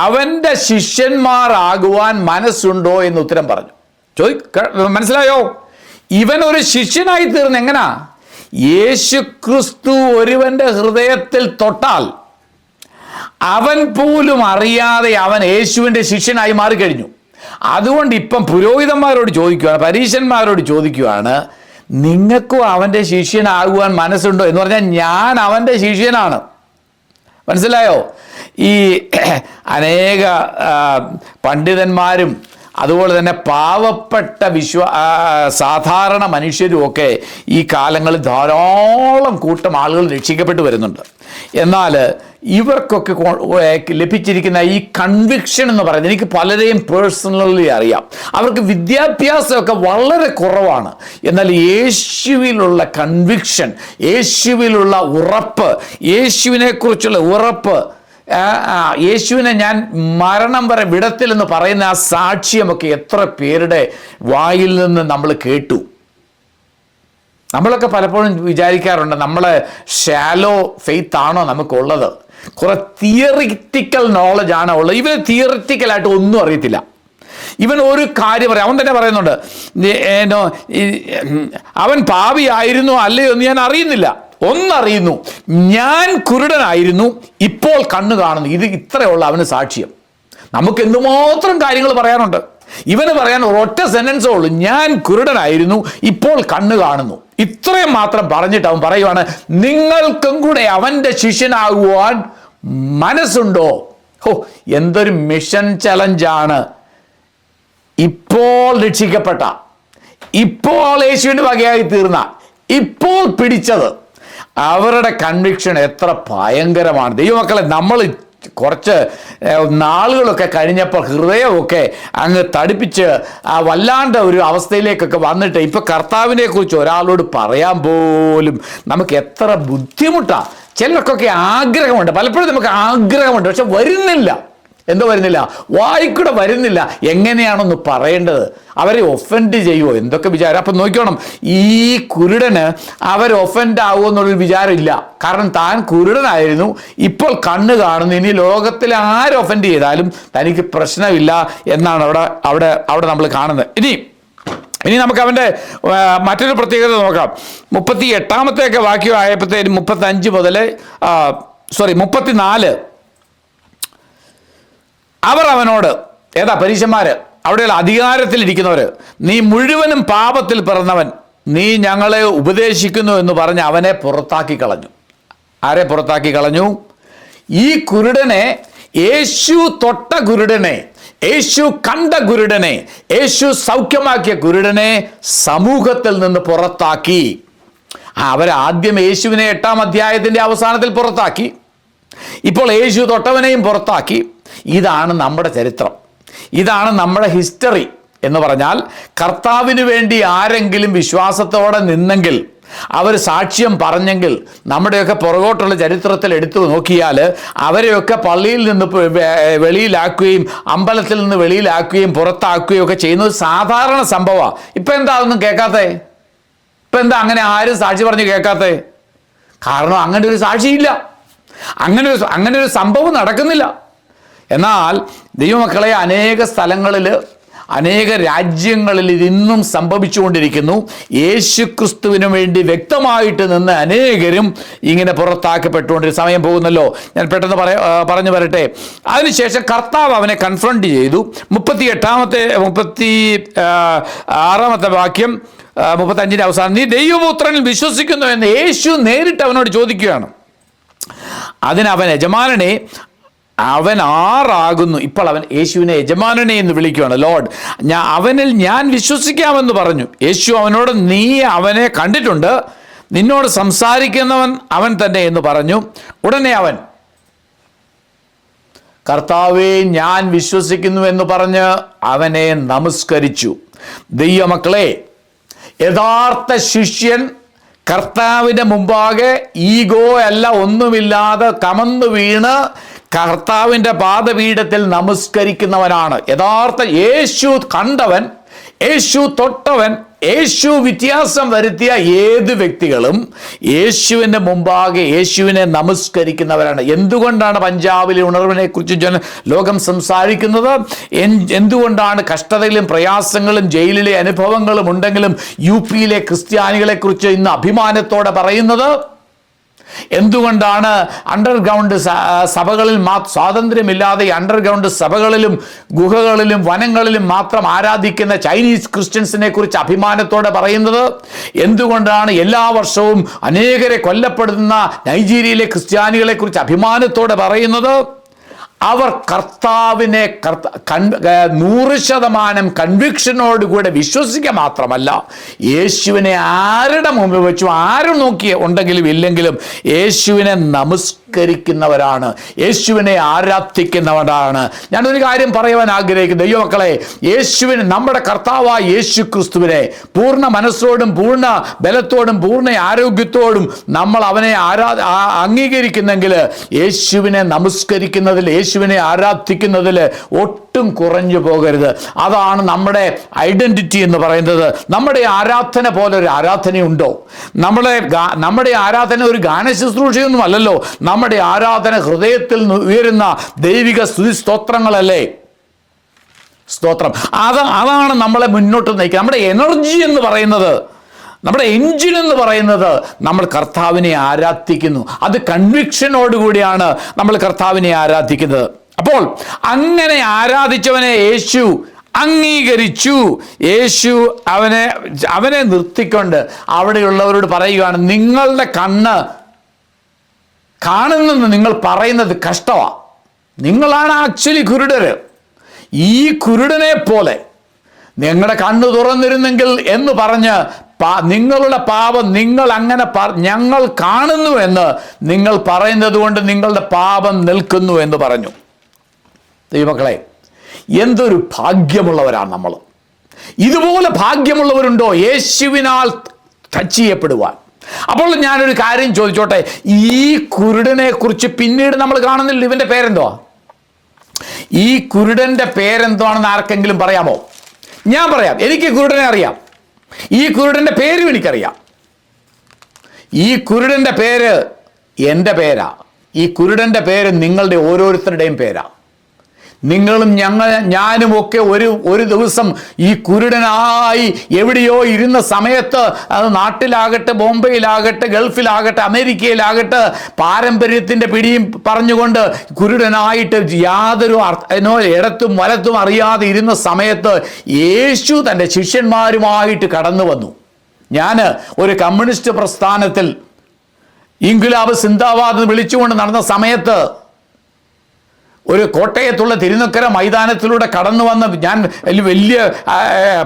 അവൻ്റെ ശിഷ്യന്മാരാകുവാൻ മനസ്സുണ്ടോ എന്ന് ഉത്തരം പറഞ്ഞു. മനസ്സിലായോ? ഇവൻ ഒരു ശിഷ്യനായി തീർന്ന് എങ്ങനാ? യേശു ക്രിസ്തു ഒരുവൻ്റെ ഹൃദയത്തിൽ തൊട്ടാൽ അവൻ പോലും അറിയാതെ അവൻ യേശുവിൻ്റെ ശിഷ്യനായി മാറിക്കഴിഞ്ഞു. അതുകൊണ്ട് ഇപ്പം പുരോഹിതന്മാരോട് ചോദിക്കുകയാണ്, പരീശന്മാരോട് ചോദിക്കുകയാണ്, നിങ്ങൾക്കും അവൻ്റെ ശിഷ്യനാകുവാൻ മനസ്സുണ്ടോ എന്ന് പറഞ്ഞാൽ ഞാൻ അവൻ്റെ ശിഷ്യനാണ്. മനസ്സിലായോ? ഈ അനേക പണ്ഡിതന്മാരും അതുപോലെ തന്നെ പാവപ്പെട്ട സാധാരണ മനുഷ്യരുമൊക്കെ ഈ കാലങ്ങളിൽ ധാരാളം കൂട്ടം ആളുകൾ രക്ഷിക്കപ്പെട്ടു വരുന്നുണ്ട്. എന്നാൽ ഇവർക്കൊക്കെ ലഭിച്ചിരിക്കുന്ന ഈ കൺവിക്ഷൻ എന്ന് പറയുന്നത്, എനിക്ക് പലരെയും പേഴ്സണലി അറിയാം, അവർക്ക് വിദ്യാഭ്യാസമൊക്കെ വളരെ കുറവാണ്. എന്നാൽ യേശുവിലുള്ള കൺവിക്ഷൻ, യേശുവിലുള്ള ഉറപ്പ്, യേശുവിനെക്കുറിച്ചുള്ള ഉറപ്പ്, യേശുവിനെ ഞാൻ മരണം വരെ വിടത്തില്ലെന്ന് പറയുന്ന ആ സാക്ഷ്യമൊക്കെ എത്ര പേരുടെ വായിൽ നിന്ന് നമ്മൾ കേട്ടു. നമ്മളൊക്കെ പലപ്പോഴും വിചാരിക്കാറുണ്ട്, നമ്മളെ ഷാലോ ഫെയ്ത്ത് ആണോ നമുക്കുള്ളത്, കുറെ തിയറിറ്റിക്കൽ നോളജാണ് ഉള്ളത്. ഇവന് തിയറിറ്റിക്കലായിട്ട് ഒന്നും അറിയത്തില്ല. ഇവൻ ഒരു കാര്യം പറയാം, അവൻ തന്നെ പറയുന്നുണ്ട്, അവൻ പാപിയായിരുന്നു അല്ലയോ എന്ന് ഞാൻ അറിയുന്നില്ല, ഒന്നറിയുന്നു, ഞാൻ കുരുടനായിരുന്നു, ഇപ്പോൾ കണ്ണ് കാണുന്നു. ഇത് ഇത്രയുള്ള അവന് സാക്ഷ്യം. നമുക്ക് എന്തുമാത്രം കാര്യങ്ങൾ പറയാനുണ്ട്. ഇവന് പറയാൻ ഒരൊറ്റ സെന്റൻസേ ഉള്ളൂ, ഞാൻ കുരുടനായിരുന്നു, ഇപ്പോൾ കണ്ണ് കാണുന്നു. ഇത്രയും മാത്രം പറഞ്ഞിട്ട് അവൻ പറയുവാണ്, നിങ്ങൾക്കും കൂടെ അവൻ്റെ ശിഷ്യനാകുവാൻ മനസ്സുണ്ടോ? ഹോ, എന്തൊരു മിഷൻ ചലഞ്ചാണ്. ഇപ്പോൾ രക്ഷിക്കപ്പെട്ട, ഇപ്പോൾ യേശുവിൻ്റെ വകയായി തീർന്ന, ഇപ്പോൾ പിടിച്ചത്, അവരുടെ കൺവിക്ഷൻ എത്ര ഭയങ്കരമാണ്. ദൈവമക്കളെ, നമ്മൾ കുറച്ച് നാളുകളൊക്കെ കഴിഞ്ഞപ്പോൾ ഹൃദയമൊക്കെ അങ്ങ് തടിപ്പിച്ച് വല്ലാണ്ട് ഒരു അവസ്ഥയിലേക്കൊക്കെ വന്നിട്ട് ഇപ്പോൾ കർത്താവിനെ കുറിച്ച് ഒരാളോട് പറയാൻ പോലും നമുക്ക് എത്ര ബുദ്ധിമുട്ടാണ്. ചിലർക്കൊക്കെ ആഗ്രഹമുണ്ട്, പലപ്പോഴും നമുക്ക് ആഗ്രഹമുണ്ട്, പക്ഷെ വരുന്നില്ല. എന്തോ വരുന്നില്ല, വായിക്കൂടെ വരുന്നില്ല. എങ്ങനെയാണൊന്ന് പറയേണ്ടത്? അവരെ ഒഫൻഡ് ചെയ്യുമോ? എന്തൊക്കെ വിചാരം. അപ്പം നോക്കിക്കോണം, ഈ കുരുടന് അവർ ഒഫൻഡ് ആവുമെന്നുള്ളൊരു വിചാരമില്ല. കാരണം താൻ കുരുടനായിരുന്നു, ഇപ്പോൾ കണ്ണ് കാണുന്നു, ഇനി ലോകത്തിൽ ആര് ഒഫൻഡ് ചെയ്താലും തനിക്ക് പ്രശ്നമില്ല എന്നാണ് അവിടെ നമ്മൾ കാണുന്നത്. ഇനി നമുക്ക് അവൻ്റെ മറ്റൊരു പ്രത്യേകത നോക്കാം. 38 വാക്യം ആയപ്പോഴത്തേനും 35 മുതൽ 34 അവർ അവനോട്, ഏതാ പരീശന്മാര്, അവിടെയുള്ള അധികാരത്തിലിരിക്കുന്നവർ, നീ മുഴുവനും പാപത്തിൽ പിറന്നവൻ, നീ ഞങ്ങളെ ഉപദേശിക്കുന്നു എന്ന് പറഞ്ഞ് അവനെ പുറത്താക്കി കളഞ്ഞു. ആരെ പുറത്താക്കി കളഞ്ഞു? ഈ കുരുടനെ, യേശു തൊട്ട കുരുടനെ, യേശു കണ്ട കുരുടനെ, യേശു സൗഖ്യമാക്കിയ കുരുടനെ സമൂഹത്തിൽ നിന്ന് പുറത്താക്കി. അവരാദ്യം യേശുവിനെ 8-ാം അധ്യായത്തിൻ്റെ അവസാനത്തിൽ പുറത്താക്കി, ഇപ്പോൾ യേശു തൊട്ടവനെയും പുറത്താക്കി. ഇതാണ് നമ്മുടെ ചരിത്രം, ഇതാണ് നമ്മുടെ ഹിസ്റ്ററി എന്ന് പറഞ്ഞാൽ, കർത്താവിന് വേണ്ടി ആരെങ്കിലും വിശ്വാസത്തോടെ നിന്നെങ്കിൽ, അവർ സാക്ഷ്യം പറഞ്ഞെങ്കിൽ, നമ്മുടെയൊക്കെ പുറകോട്ടുള്ള ചരിത്രത്തിൽ എടുത്തു നോക്കിയാൽ അവരെയൊക്കെ പള്ളിയിൽ നിന്ന് വെളിയിലാക്കുകയും അമ്പലത്തിൽ നിന്ന് വെളിയിലാക്കുകയും പുറത്താക്കുകയും ഒക്കെ ചെയ്യുന്നത് സാധാരണ സംഭവമാണ്. ഇപ്പം എന്താ അതൊന്നും കേൾക്കാത്തേ? ഇപ്പം എന്താ അങ്ങനെ ആരും സാക്ഷി പറഞ്ഞ് കേൾക്കാത്തേ? കാരണം അങ്ങനെ ഒരു സാക്ഷിയില്ല, അങ്ങനെ ഒരു സംഭവം നടക്കുന്നില്ല. എന്നാൽ ദൈവമക്കളെ, അനേക സ്ഥലങ്ങളിൽ, അനേക രാജ്യങ്ങളിൽ ഇതിന്നും സംഭവിച്ചുകൊണ്ടിരിക്കുന്നു. യേശുക്രിസ്തുവിന് വേണ്ടി വ്യക്തമായിട്ട് നിന്ന് അനേകരും ഇങ്ങനെ പുറത്താക്കപ്പെട്ടുകൊണ്ടിരിക്കും. സമയം പോകുന്നല്ലോ, ഞാൻ പെട്ടെന്ന് പറഞ്ഞു വരട്ടെ. അതിനുശേഷം കർത്താവ് അവനെ കൺഫ്രണ്ട് ചെയ്തു. 36 വാക്യം 35 അവസാനം, നീ ദൈവപുത്രനിൽ വിശ്വസിക്കുന്നു എന്ന് യേശു നേരിട്ട് അവനോട് ചോദിക്കുകയാണ്. അതിനവൻ, യജമാനനെ, അവൻ ആറാകുന്നു. ഇപ്പോൾ അവൻ യേശുവിനെ യജമാനനെ എന്ന് വിളിക്കുകയാണ്. ലോർഡ്, അവനിൽ ഞാൻ വിശ്വസിക്കാമെന്ന് പറഞ്ഞു. യേശു അവനോട്, നീ അവനെ കണ്ടിട്ടുണ്ട്, നിന്നോട് സംസാരിക്കുന്നവൻ അവൻ തന്നെ എന്ന് പറഞ്ഞു. ഉടനെ അവൻ, കർത്താവേ, ഞാൻ വിശ്വസിക്കുന്നു എന്ന് പറഞ്ഞ് അവനെ നമസ്കരിച്ചു. ദൈവമക്കളെ, യഥാർത്ഥ ശിഷ്യൻ കർത്താവിൻ്റെ മുമ്പാകെ ഈഗോ അല്ല, ഒന്നുമില്ലാതെ കമന്നു വീണ് കർത്താവിൻ്റെ പാദപീഠത്തിൽ നമസ്കരിക്കുന്നവനാണ് യഥാർത്ഥ യേശു കണ്ടവൻ, യേശു തൊട്ടവൻ, യേശു വ്യത്യാസം വരുത്തിയ ഏത് വ്യക്തികളും യേശുവിൻ്റെ മുമ്പാകെ യേശുവിനെ നമസ്കരിക്കുന്നവരാണ്. എന്തുകൊണ്ടാണ് പഞ്ചാബിലെ ഉണർവിനെ കുറിച്ച് ലോകം സംസാരിക്കുന്നത്? എന്തുകൊണ്ടാണ് കഷ്ടതയിലും പ്രയാസങ്ങളും ജയിലിലെ അനുഭവങ്ങളും ഉണ്ടെങ്കിലും UP-യിലെ ക്രിസ്ത്യാനികളെക്കുറിച്ച് ഇന്ന് അഭിമാനത്തോടെ പറയുന്നത്? എന്തുകൊണ്ടാണ് അണ്ടർഗ്രൗണ്ട് സഭകളിൽ സ്വാതന്ത്ര്യമില്ലാതെ അണ്ടർഗ്രൗണ്ട് സഭകളിലും ഗുഹകളിലും വനങ്ങളിലും മാത്രം ആരാധിക്കുന്ന ചൈനീസ് ക്രിസ്ത്യൻസിനെ കുറിച്ച് അഭിമാനത്തോടെ പറയുന്നത്? എന്തുകൊണ്ടാണ് എല്ലാ വർഷവും അനേകരെ കൊല്ലപ്പെടുന്ന നൈജീരിയയിലെ ക്രിസ്ത്യാനികളെ കുറിച്ച് അഭിമാനത്തോടെ പറയുന്നത്? അവർ കർത്താവിനെ 100% കൺവിക്ഷനോടുകൂടെ വിശ്വസിക്കുക മാത്രമല്ല, യേശുവിനെ ആരുടെ മുമ്പിൽ വെച്ചും ആരും നോക്കി ഉണ്ടെങ്കിലും ഇല്ലെങ്കിലും യേശുവിനെ നമസ്കരിക്കുന്നവരാണ്, യേശുവിനെ ആരാധിക്കുന്നവരാണ്. ഞാനൊരു കാര്യം പറയുവാൻ ആഗ്രഹിക്കുന്നു ദൈവമക്കളെ, യേശുവിനെ, നമ്മുടെ കർത്താവായ യേശു ക്രിസ്തുവിനെ പൂർണ്ണ മനസ്സോടും പൂർണ്ണ ബലത്തോടും പൂർണ്ണ ആരോഗ്യത്തോടും നമ്മൾ അവനെ അംഗീകരിക്കുന്നെങ്കിൽ യേശുവിനെ നമസ്കരിക്കുന്നതിൽ, യേശുവിനെ ആരാധിക്കുന്നതിൽ ഒട്ടും കുറഞ്ഞു പോകരുത്. അതാണ് നമ്മുടെ ഐഡന്റിറ്റി എന്ന് പറയുന്നത്. നമ്മുടെ ആരാധന പോലെ ഒരു ആരാധനയുണ്ടോ? നമ്മുടെ ആരാധന ഒരു ഗാന ശുശ്രൂഷയൊന്നും അല്ലല്ലോ. നമ്മുടെ ആരാധന ഹൃദയത്തിൽ ഉയരുന്ന ദൈവിക സ്തുതി സ്തോത്രങ്ങളല്ലേ? സ്തോത്രം. അതാണ് നമ്മളെ മുന്നോട്ട് നയിക്കുക. നമ്മുടെ എനർജി എന്ന് പറയുന്നത്, നമ്മുടെ എൻജിൻ എന്ന് പറയുന്നത് നമ്മൾ കർത്താവിനെ ആരാധിക്കുന്നു. അത് കൺവിക്ഷനോടുകൂടിയാണ് നമ്മൾ കർത്താവിനെ ആരാധിക്കുന്നത്. അപ്പോൾ അങ്ങനെ ആരാധിച്ചവനെ യേശു അംഗീകരിച്ചു. യേശു അവനെ നിർത്തിക്കൊണ്ട് അവിടെയുള്ളവരോട് പറയുകയാണ്, നിങ്ങളുടെ കണ്ണ് കാണുന്നെന്ന് നിങ്ങൾ പറയുന്നത് കഷ്ടമാണ്. നിങ്ങളാണ് ആക്ച്വലി കുരുടര്. ഈ കുരുടനെ പോലെ നിങ്ങളുടെ കണ്ണ് തുറന്നിരുന്നെങ്കിൽ എന്ന് പറഞ്ഞ് നിങ്ങളുടെ പാപം നിങ്ങൾ അങ്ങനെ ഞങ്ങൾ കാണുന്നു എന്ന് നിങ്ങൾ പറയുന്നത് കൊണ്ട് നിങ്ങളുടെ പാപം നിൽക്കുന്നു എന്ന് പറഞ്ഞു. ദൈവമക്കളെ, എന്തൊരു ഭാഗ്യമുള്ളവരാണ് നമ്മൾ. ഇതുപോലെ ഭാഗ്യമുള്ളവരുണ്ടോ യേശുവിനാൽ ടച്ച് ചെയ്യപ്പെടുവാൻ? അപ്പോൾ ഞാനൊരു കാര്യം ചോദിച്ചോട്ടെ, ഈ കുരുടനെ കുറിച്ച് പിന്നീട് നമ്മൾ കാണുന്നില്ല. ഇവന്റെ പേരെന്തോ? ഈ കുരുടന്റെ പേരെന്തോണെന്ന് ആർക്കെങ്കിലും പറയാമോ? ഞാൻ പറയാം. എനിക്ക് കുരുടനെ അറിയാം. ഈ കുരുടന്റെ പേരും എനിക്കറിയാം. ഈ കുരുടന്റെ പേര് എൻ്റെ പേരാ. ഈ കുരുടന്റെ പേര് നിങ്ങളുടെ ഓരോരുത്തരുടെയും പേരാ. നിങ്ങളും ഞാനും ഒക്കെ ഒരു ദിവസം ഈ കുരുടനായി എവിടെയോ ഇരുന്ന സമയത്ത്, അത് നാട്ടിലാകട്ടെ, ബോംബെയിലാകട്ടെ, ഗൾഫിലാകട്ടെ, അമേരിക്കയിലാകട്ടെ, പാരമ്പര്യത്തിൻ്റെ പിടിയും പറഞ്ഞുകൊണ്ട് കുരുടനായിട്ട് യാതൊരു ഇടത്തും വലത്തും അറിയാതെ ഇരുന്ന സമയത്ത് യേശു തൻ്റെ ശിഷ്യന്മാരുമായിട്ട് കടന്നു വന്നു. ഞാൻ ഒരു കമ്മ്യൂണിസ്റ്റ് പ്രസ്ഥാനത്തിൽ ഇൻക്വിലാബ് സിന്ദാബാദ് വിളിച്ചുകൊണ്ട് നടന്ന സമയത്ത് ഒരു കോട്ടയത്തുള്ള തിരുനക്കര മൈതാനത്തിലൂടെ കടന്നു വന്ന ഞാൻ വലിയ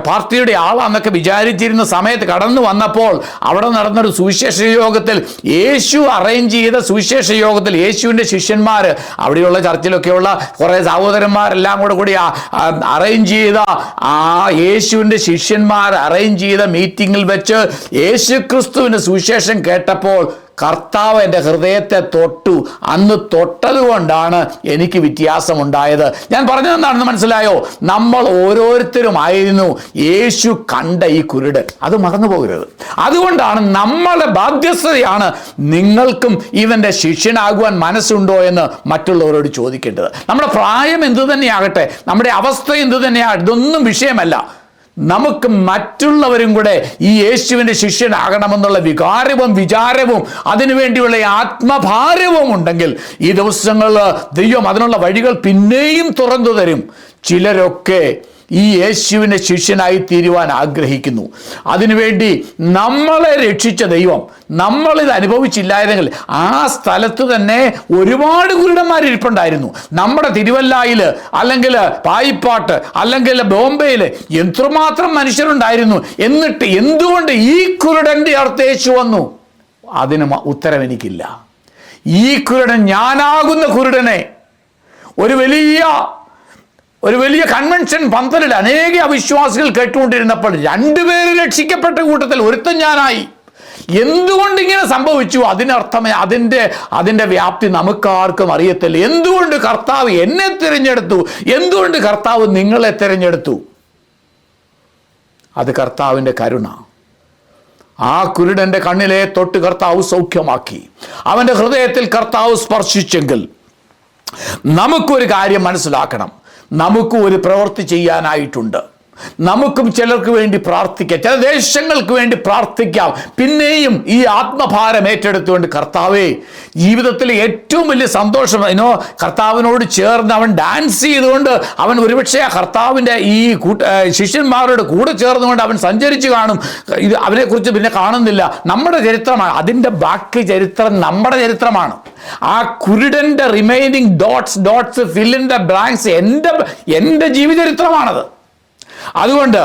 പാർട്ടിയുടെ ആളാന്നൊക്കെ വിചാരിച്ചിരുന്ന സമയത്ത് കടന്നു വന്നപ്പോൾ അവിടെ നടന്നൊരു സുവിശേഷ യോഗത്തിൽ, യേശു അറേഞ്ച് ചെയ്ത സുവിശേഷ യോഗത്തിൽ, യേശുവിൻ്റെ ശിഷ്യന്മാർ, അവിടെയുള്ള ചർച്ചിലൊക്കെയുള്ള കുറേ സഹോദരന്മാരെല്ലാം കൂടി അറേഞ്ച് ചെയ്ത യേശുവിൻ്റെ ശിഷ്യന്മാർ അറേഞ്ച് ചെയ്ത മീറ്റിങ്ങിൽ വെച്ച് യേശു ക്രിസ്തുവിൻ്റെ സുവിശേഷം കേട്ടപ്പോൾ കർത്താവ് എൻ്റെ ഹൃദയത്തെ തൊട്ടു. അന്ന് തൊട്ടതുകൊണ്ടാണ് എനിക്ക് വ്യത്യാസമുണ്ടായത്. ഞാൻ പറഞ്ഞതെന്താണെന്ന് മനസ്സിലായോ? നമ്മൾ ഓരോരുത്തരുമായിരുന്നു യേശു കണ്ട ഈ കുരുട്. അത് മറന്നു പോകരുത്. അതുകൊണ്ടാണ് നമ്മളുടെ ബാധ്യസ്ഥതയാണ് നിങ്ങൾക്കും ഇവൻ്റെ ശിഷ്യനാകുവാൻ മനസ്സുണ്ടോ എന്ന് മറ്റുള്ളവരോട് ചോദിക്കേണ്ടത്. നമ്മുടെ പ്രായം എന്തു തന്നെയാകട്ടെ, നമ്മുടെ അവസ്ഥ എന്തു തന്നെയാകട്ടെ, ഇതൊന്നും വിഷയമല്ല. നമുക്ക് മറ്റുള്ളവരും കൂടെ ഈ യേശുവിൻ്റെ ശിഷ്യനാകണമെന്നുള്ള വിചാരവും അതിനുവേണ്ടിയുള്ള ആത്മഭാരവും ഉണ്ടെങ്കിൽ ഈ ദിവസങ്ങളിൽ ദൈവം അതിനുള്ള വഴികൾ പിന്നെയും തുറന്നു തരും. ചിലരൊക്കെ ഈ യേശുവിൻ്റെ ശിഷ്യനായി തീരുവാൻ ആഗ്രഹിക്കുന്നു. അതിനുവേണ്ടി നമ്മളെ രക്ഷിച്ച ദൈവം നമ്മളിത് അനുഭവിച്ചില്ലായിരുന്നെങ്കിൽ ആ സ്ഥലത്ത് തന്നെ ഒരുപാട് കുരുടന്മാരിരിപ്പുണ്ടായിരുന്നു. നമ്മുടെ തിരുവല്ലായിൽ, അല്ലെങ്കിൽ പായിപ്പാട്ട്, അല്ലെങ്കിൽ ബോംബെയിൽ എത്രമാത്രം മനുഷ്യരുണ്ടായിരുന്നു. എന്നിട്ട് എന്തുകൊണ്ട് ഈ കുരുടൻ്റെ അടുത്ത് യേശു വന്നു? അതിന് ഉത്തരം എനിക്കില്ല. ഈ കുരുടൻ, ഞാനാകുന്ന കുരുടനെ ഒരു വലിയ കൺവെൻഷൻ പന്തലിൽ അനേക അവിശ്വാസികൾ കേട്ടുകൊണ്ടിരുന്നപ്പോൾ 2 പേര് രക്ഷിക്കപ്പെട്ട കൂട്ടത്തിൽ ഒരുത്തൻ ഞാനായി. എന്തുകൊണ്ട് ഇങ്ങനെ സംഭവിച്ചു? അതിനർത്ഥം അതിൻ്റെ വ്യാപ്തി നമുക്കാർക്കും അറിയത്തില്ല. എന്തുകൊണ്ട് കർത്താവ് എന്നെ തിരഞ്ഞെടുത്തു? എന്തുകൊണ്ട് കർത്താവ് നിങ്ങളെ തിരഞ്ഞെടുത്തു? അത് കർത്താവിൻ്റെ കരുണ. ആ കുരുടൻ്റെ കണ്ണിലെ തൊട്ട് കർത്താവ് സൗഖ്യമാക്കി. അവൻ്റെ ഹൃദയത്തിൽ കർത്താവ് സ്പർശിച്ചെങ്കിൽ നമുക്കൊരു കാര്യം മനസ്സിലാക്കണം. നമുക്ക് ഒരു പ്രവൃത്തി ചെയ്യാനായിട്ടുണ്ട്. നമുക്കും ചിലർക്ക് വേണ്ടി പ്രാർത്ഥിക്കാം, ചില ദേശങ്ങൾക്ക് വേണ്ടി പ്രാർത്ഥിക്കാം. പിന്നെയും ഈ ആത്മഭാരം ഏറ്റെടുത്തുകൊണ്ട് കർത്താവേ, ജീവിതത്തിൽ ഏറ്റവും വലിയ സന്തോഷം കർത്താവിനോട് ചേർന്ന് അവൻ ഡാൻസ് ചെയ്തുകൊണ്ട് അവൻ ഒരുപക്ഷെ ആ കർത്താവിൻ്റെ ഈ ശിഷ്യന്മാരുടെ കൂടെ ചേർന്നുകൊണ്ട് അവൻ സഞ്ചരിച്ചു കാണും. ഇത് അവനെക്കുറിച്ച് പിന്നെ കാണുന്നില്ല. നമ്മുടെ ചരിത്രമാണ് അതിൻ്റെ ബാക്കി ചരിത്രം, നമ്മുടെ ചരിത്രമാണ്. ആ കുരുടൻ്റെ remaining dots fill in the blanks എൻ്റെ ജീവചരിത്രമാണത്. അതുകൊണ്ട്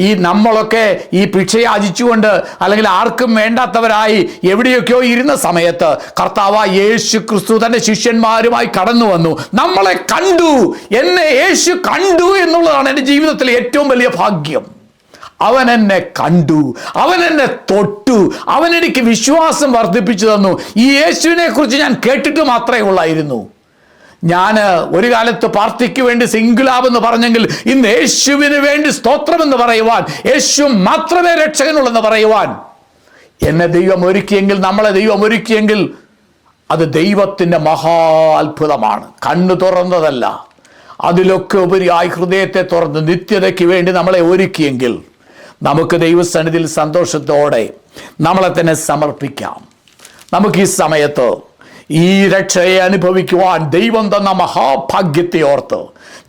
ഈ നമ്മളൊക്കെ ഈ ഭിക്ഷയാചിച്ചുകൊണ്ട് അല്ലെങ്കിൽ ആർക്കും വേണ്ടാത്തവരായി എവിടെയൊക്കെയോ ഇരുന്ന സമയത്ത് കർത്താവായ യേശു ക്രിസ്തു തൻ്റെ ശിഷ്യന്മാരുമായി കടന്നു വന്നു, നമ്മളെ കണ്ടു. എന്നെ യേശു കണ്ടു എന്നുള്ളതാണ് എൻ്റെ ജീവിതത്തിലെ ഏറ്റവും വലിയ ഭാഗ്യം. അവൻ എന്നെ കണ്ടു, അവൻ എന്നെ തൊട്ടു, അവൻ എനിക്ക് വിശ്വാസം വർദ്ധിപ്പിച്ചു തന്നു. ഈ യേശുവിനെ കുറിച്ച് ഞാൻ കേട്ടിട്ട് മാത്രമേ ഉള്ളായിരുന്നു. ഞാൻ ഒരു കാലത്ത് പാർട്ടിക്ക് വേണ്ടി സിംഗിളാവെന്ന് പറഞ്ഞെങ്കിൽ ഇന്ന് യേശുവിന് വേണ്ടി സ്തോത്രമെന്ന് പറയുവാൻ, യേശു മാത്രമേ രക്ഷകനുള്ളെന്ന് പറയുവാൻ എന്നെ ദൈവം ഒരുക്കിയെങ്കിൽ, നമ്മളെ ദൈവം ഒരുക്കിയെങ്കിൽ അത് ദൈവത്തിൻ്റെ മഹാ അത്ഭുതമാണ്. കണ്ണു തുറന്നതല്ല, അതിലൊക്കെ ഉപരിയായി ഹൃദയത്തെ തുറന്ന് നിത്യതയ്ക്ക് വേണ്ടി നമ്മളെ ഒരുക്കിയെങ്കിൽ നമുക്ക് ദൈവസന്നിധിയിൽ സന്തോഷത്തോടെ നമ്മളെ തന്നെ സമർപ്പിക്കാം. നമുക്ക് ഈ സമയത്ത് ഈ രക്ഷയെ അനുഭവിക്കുവാൻ ദൈവം തന്ന മഹാഭാഗ്യത്തെ ഓർത്ത്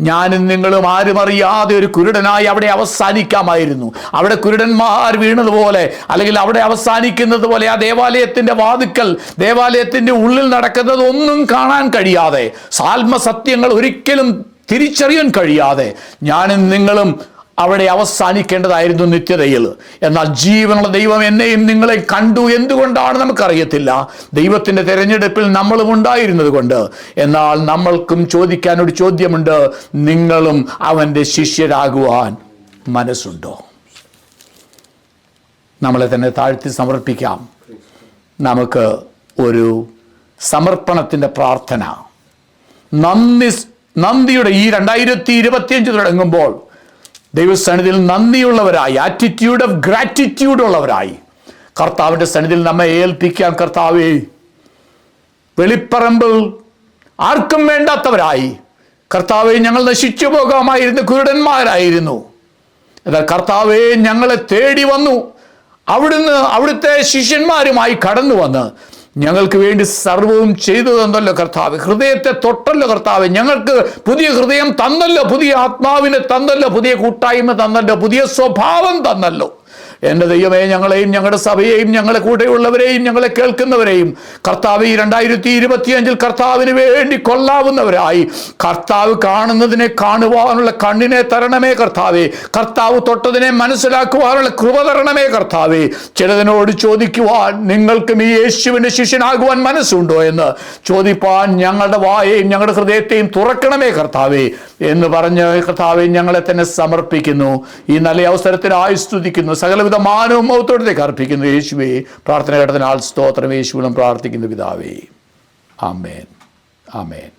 ഞാനും നിങ്ങളും ആരും അറിയാതെ ഒരു കുരുടനായി അവിടെ അവസാനിക്കാമായിരുന്നു. അവിടെ കുരുടന്മാർ വീണതുപോലെ, അല്ലെങ്കിൽ അവിടെ അവസാനിക്കുന്നത് പോലെ ആ ദേവാലയത്തിൻ്റെ വാതിക്കൽ, ദേവാലയത്തിൻ്റെ ഉള്ളിൽ നടക്കുന്നത് ഒന്നും കാണാൻ കഴിയാതെ, സാൽമസത്യങ്ങൾ ഒരിക്കലും തിരിച്ചറിയാൻ കഴിയാതെ ഞാനും നിങ്ങളും അവിടെ അവസാനിക്കേണ്ടതായിരുന്നു നിത്യതയിൽ. എന്നാൽ ജീവനുള്ള ദൈവം എന്നെയും നിങ്ങളെ കണ്ടു. എന്തുകൊണ്ടാണ് നമുക്കറിയത്തില്ല. ദൈവത്തിൻ്റെ തിരഞ്ഞെടുപ്പിൽ നമ്മളും ഉണ്ടായിരുന്നത് കൊണ്ട്. എന്നാൽ നമ്മൾക്കും ചോദിക്കാനൊരു ചോദ്യമുണ്ട്, നിങ്ങളും അവൻ്റെ ശിഷ്യരാകുവാൻ മനസ്സുണ്ടോ? നമ്മളെ തന്നെ താഴ്ത്തി സമർപ്പിക്കാം. നമുക്ക് ഒരു സമർപ്പണത്തിൻ്റെ പ്രാർത്ഥന, നന്ദിയുടെ ഈ 2025 തുടങ്ങുമ്പോൾ ദൈവസന്നിധിയിൽ നന്ദിയുള്ളവരായി, ആറ്റിറ്റ്യൂഡ് ഓഫ് ഗ്രാറ്റിറ്റ്യൂഡ് ഉള്ളവരായി കർത്താവിൻ്റെ സന്നിധിയിൽ നമ്മെ ഏൽപ്പിക്കാം. കർത്താവേ, വെളിപ്പറമ്പിൽ ആർക്കും വേണ്ടാത്തവരായി കർത്താവേ ഞങ്ങൾ നശിച്ചു പോകാമായിരുന്ന കുരുടന്മാരായിരുന്നു. എന്നാൽ കർത്താവേ ഞങ്ങളെ തേടി വന്നു. അവിടുത്തെ ശിഷ്യന്മാരുമായി കടന്നു വന്ന് ഞങ്ങൾക്ക് വേണ്ടി സർവവും ചെയ്തു തന്നല്ലോ കർത്താവ്. ഹൃദയത്തെ തൊട്ടല്ലോ കർത്താവ്. ഞങ്ങൾക്ക് പുതിയ ഹൃദയം തന്നല്ലോ, പുതിയ ആത്മാവിനെ തന്നല്ലോ, പുതിയ കൂട്ടായ്മ തന്നല്ലോ, പുതിയ സ്വഭാവം തന്നല്ലോ. എൻ്റെ ദൈവമേ, ഞങ്ങളെയും ഞങ്ങളുടെ സഭയെയും ഞങ്ങളെ കൂടെയുള്ളവരെയും ഞങ്ങളെ കേൾക്കുന്നവരെയും കർത്താവ് ഈ 2025 കർത്താവിന് വേണ്ടി കൊള്ളാവുന്നവരായി, കർത്താവ് കാണുന്നതിനെ കാണുവാനുള്ള കണ്ണിനെ തരണമേ കർത്താവേ. കർത്താവ് തൊട്ടതിനെ മനസ്സിലാക്കുവാനുള്ള കൃപ തരണമേ കർത്താവേ. ചിലതിനോട് ചോദിക്കുവാൻ, നിങ്ങൾക്കും ഈ യേശുവിൻ്റെ ശിഷ്യനാകുവാൻ മനസ്സുണ്ടോ എന്ന് ചോദിപ്പാൻ ഞങ്ങളുടെ വായെയും ഞങ്ങളുടെ ഹൃദയത്തെയും തുറക്കണമേ കർത്താവേ എന്ന് പറഞ്ഞ് കർത്താവെ ഞങ്ങളെ തന്നെ സമർപ്പിക്കുന്നു. ഈ നല്ല അവസരത്തിനായി സ്തുതിക്കുന്നു. സകലവിധ മാനവും മഹത്വത്തിലേക്ക് അർപ്പിക്കുന്നു. യേശുവേ, പ്രാർത്ഥന കേട്ടതിനാൽ സ്തോത്രം. യേശുവിനും പ്രാർത്ഥിക്കുന്നു പിതാവേ. ആമേൻ, ആമേൻ.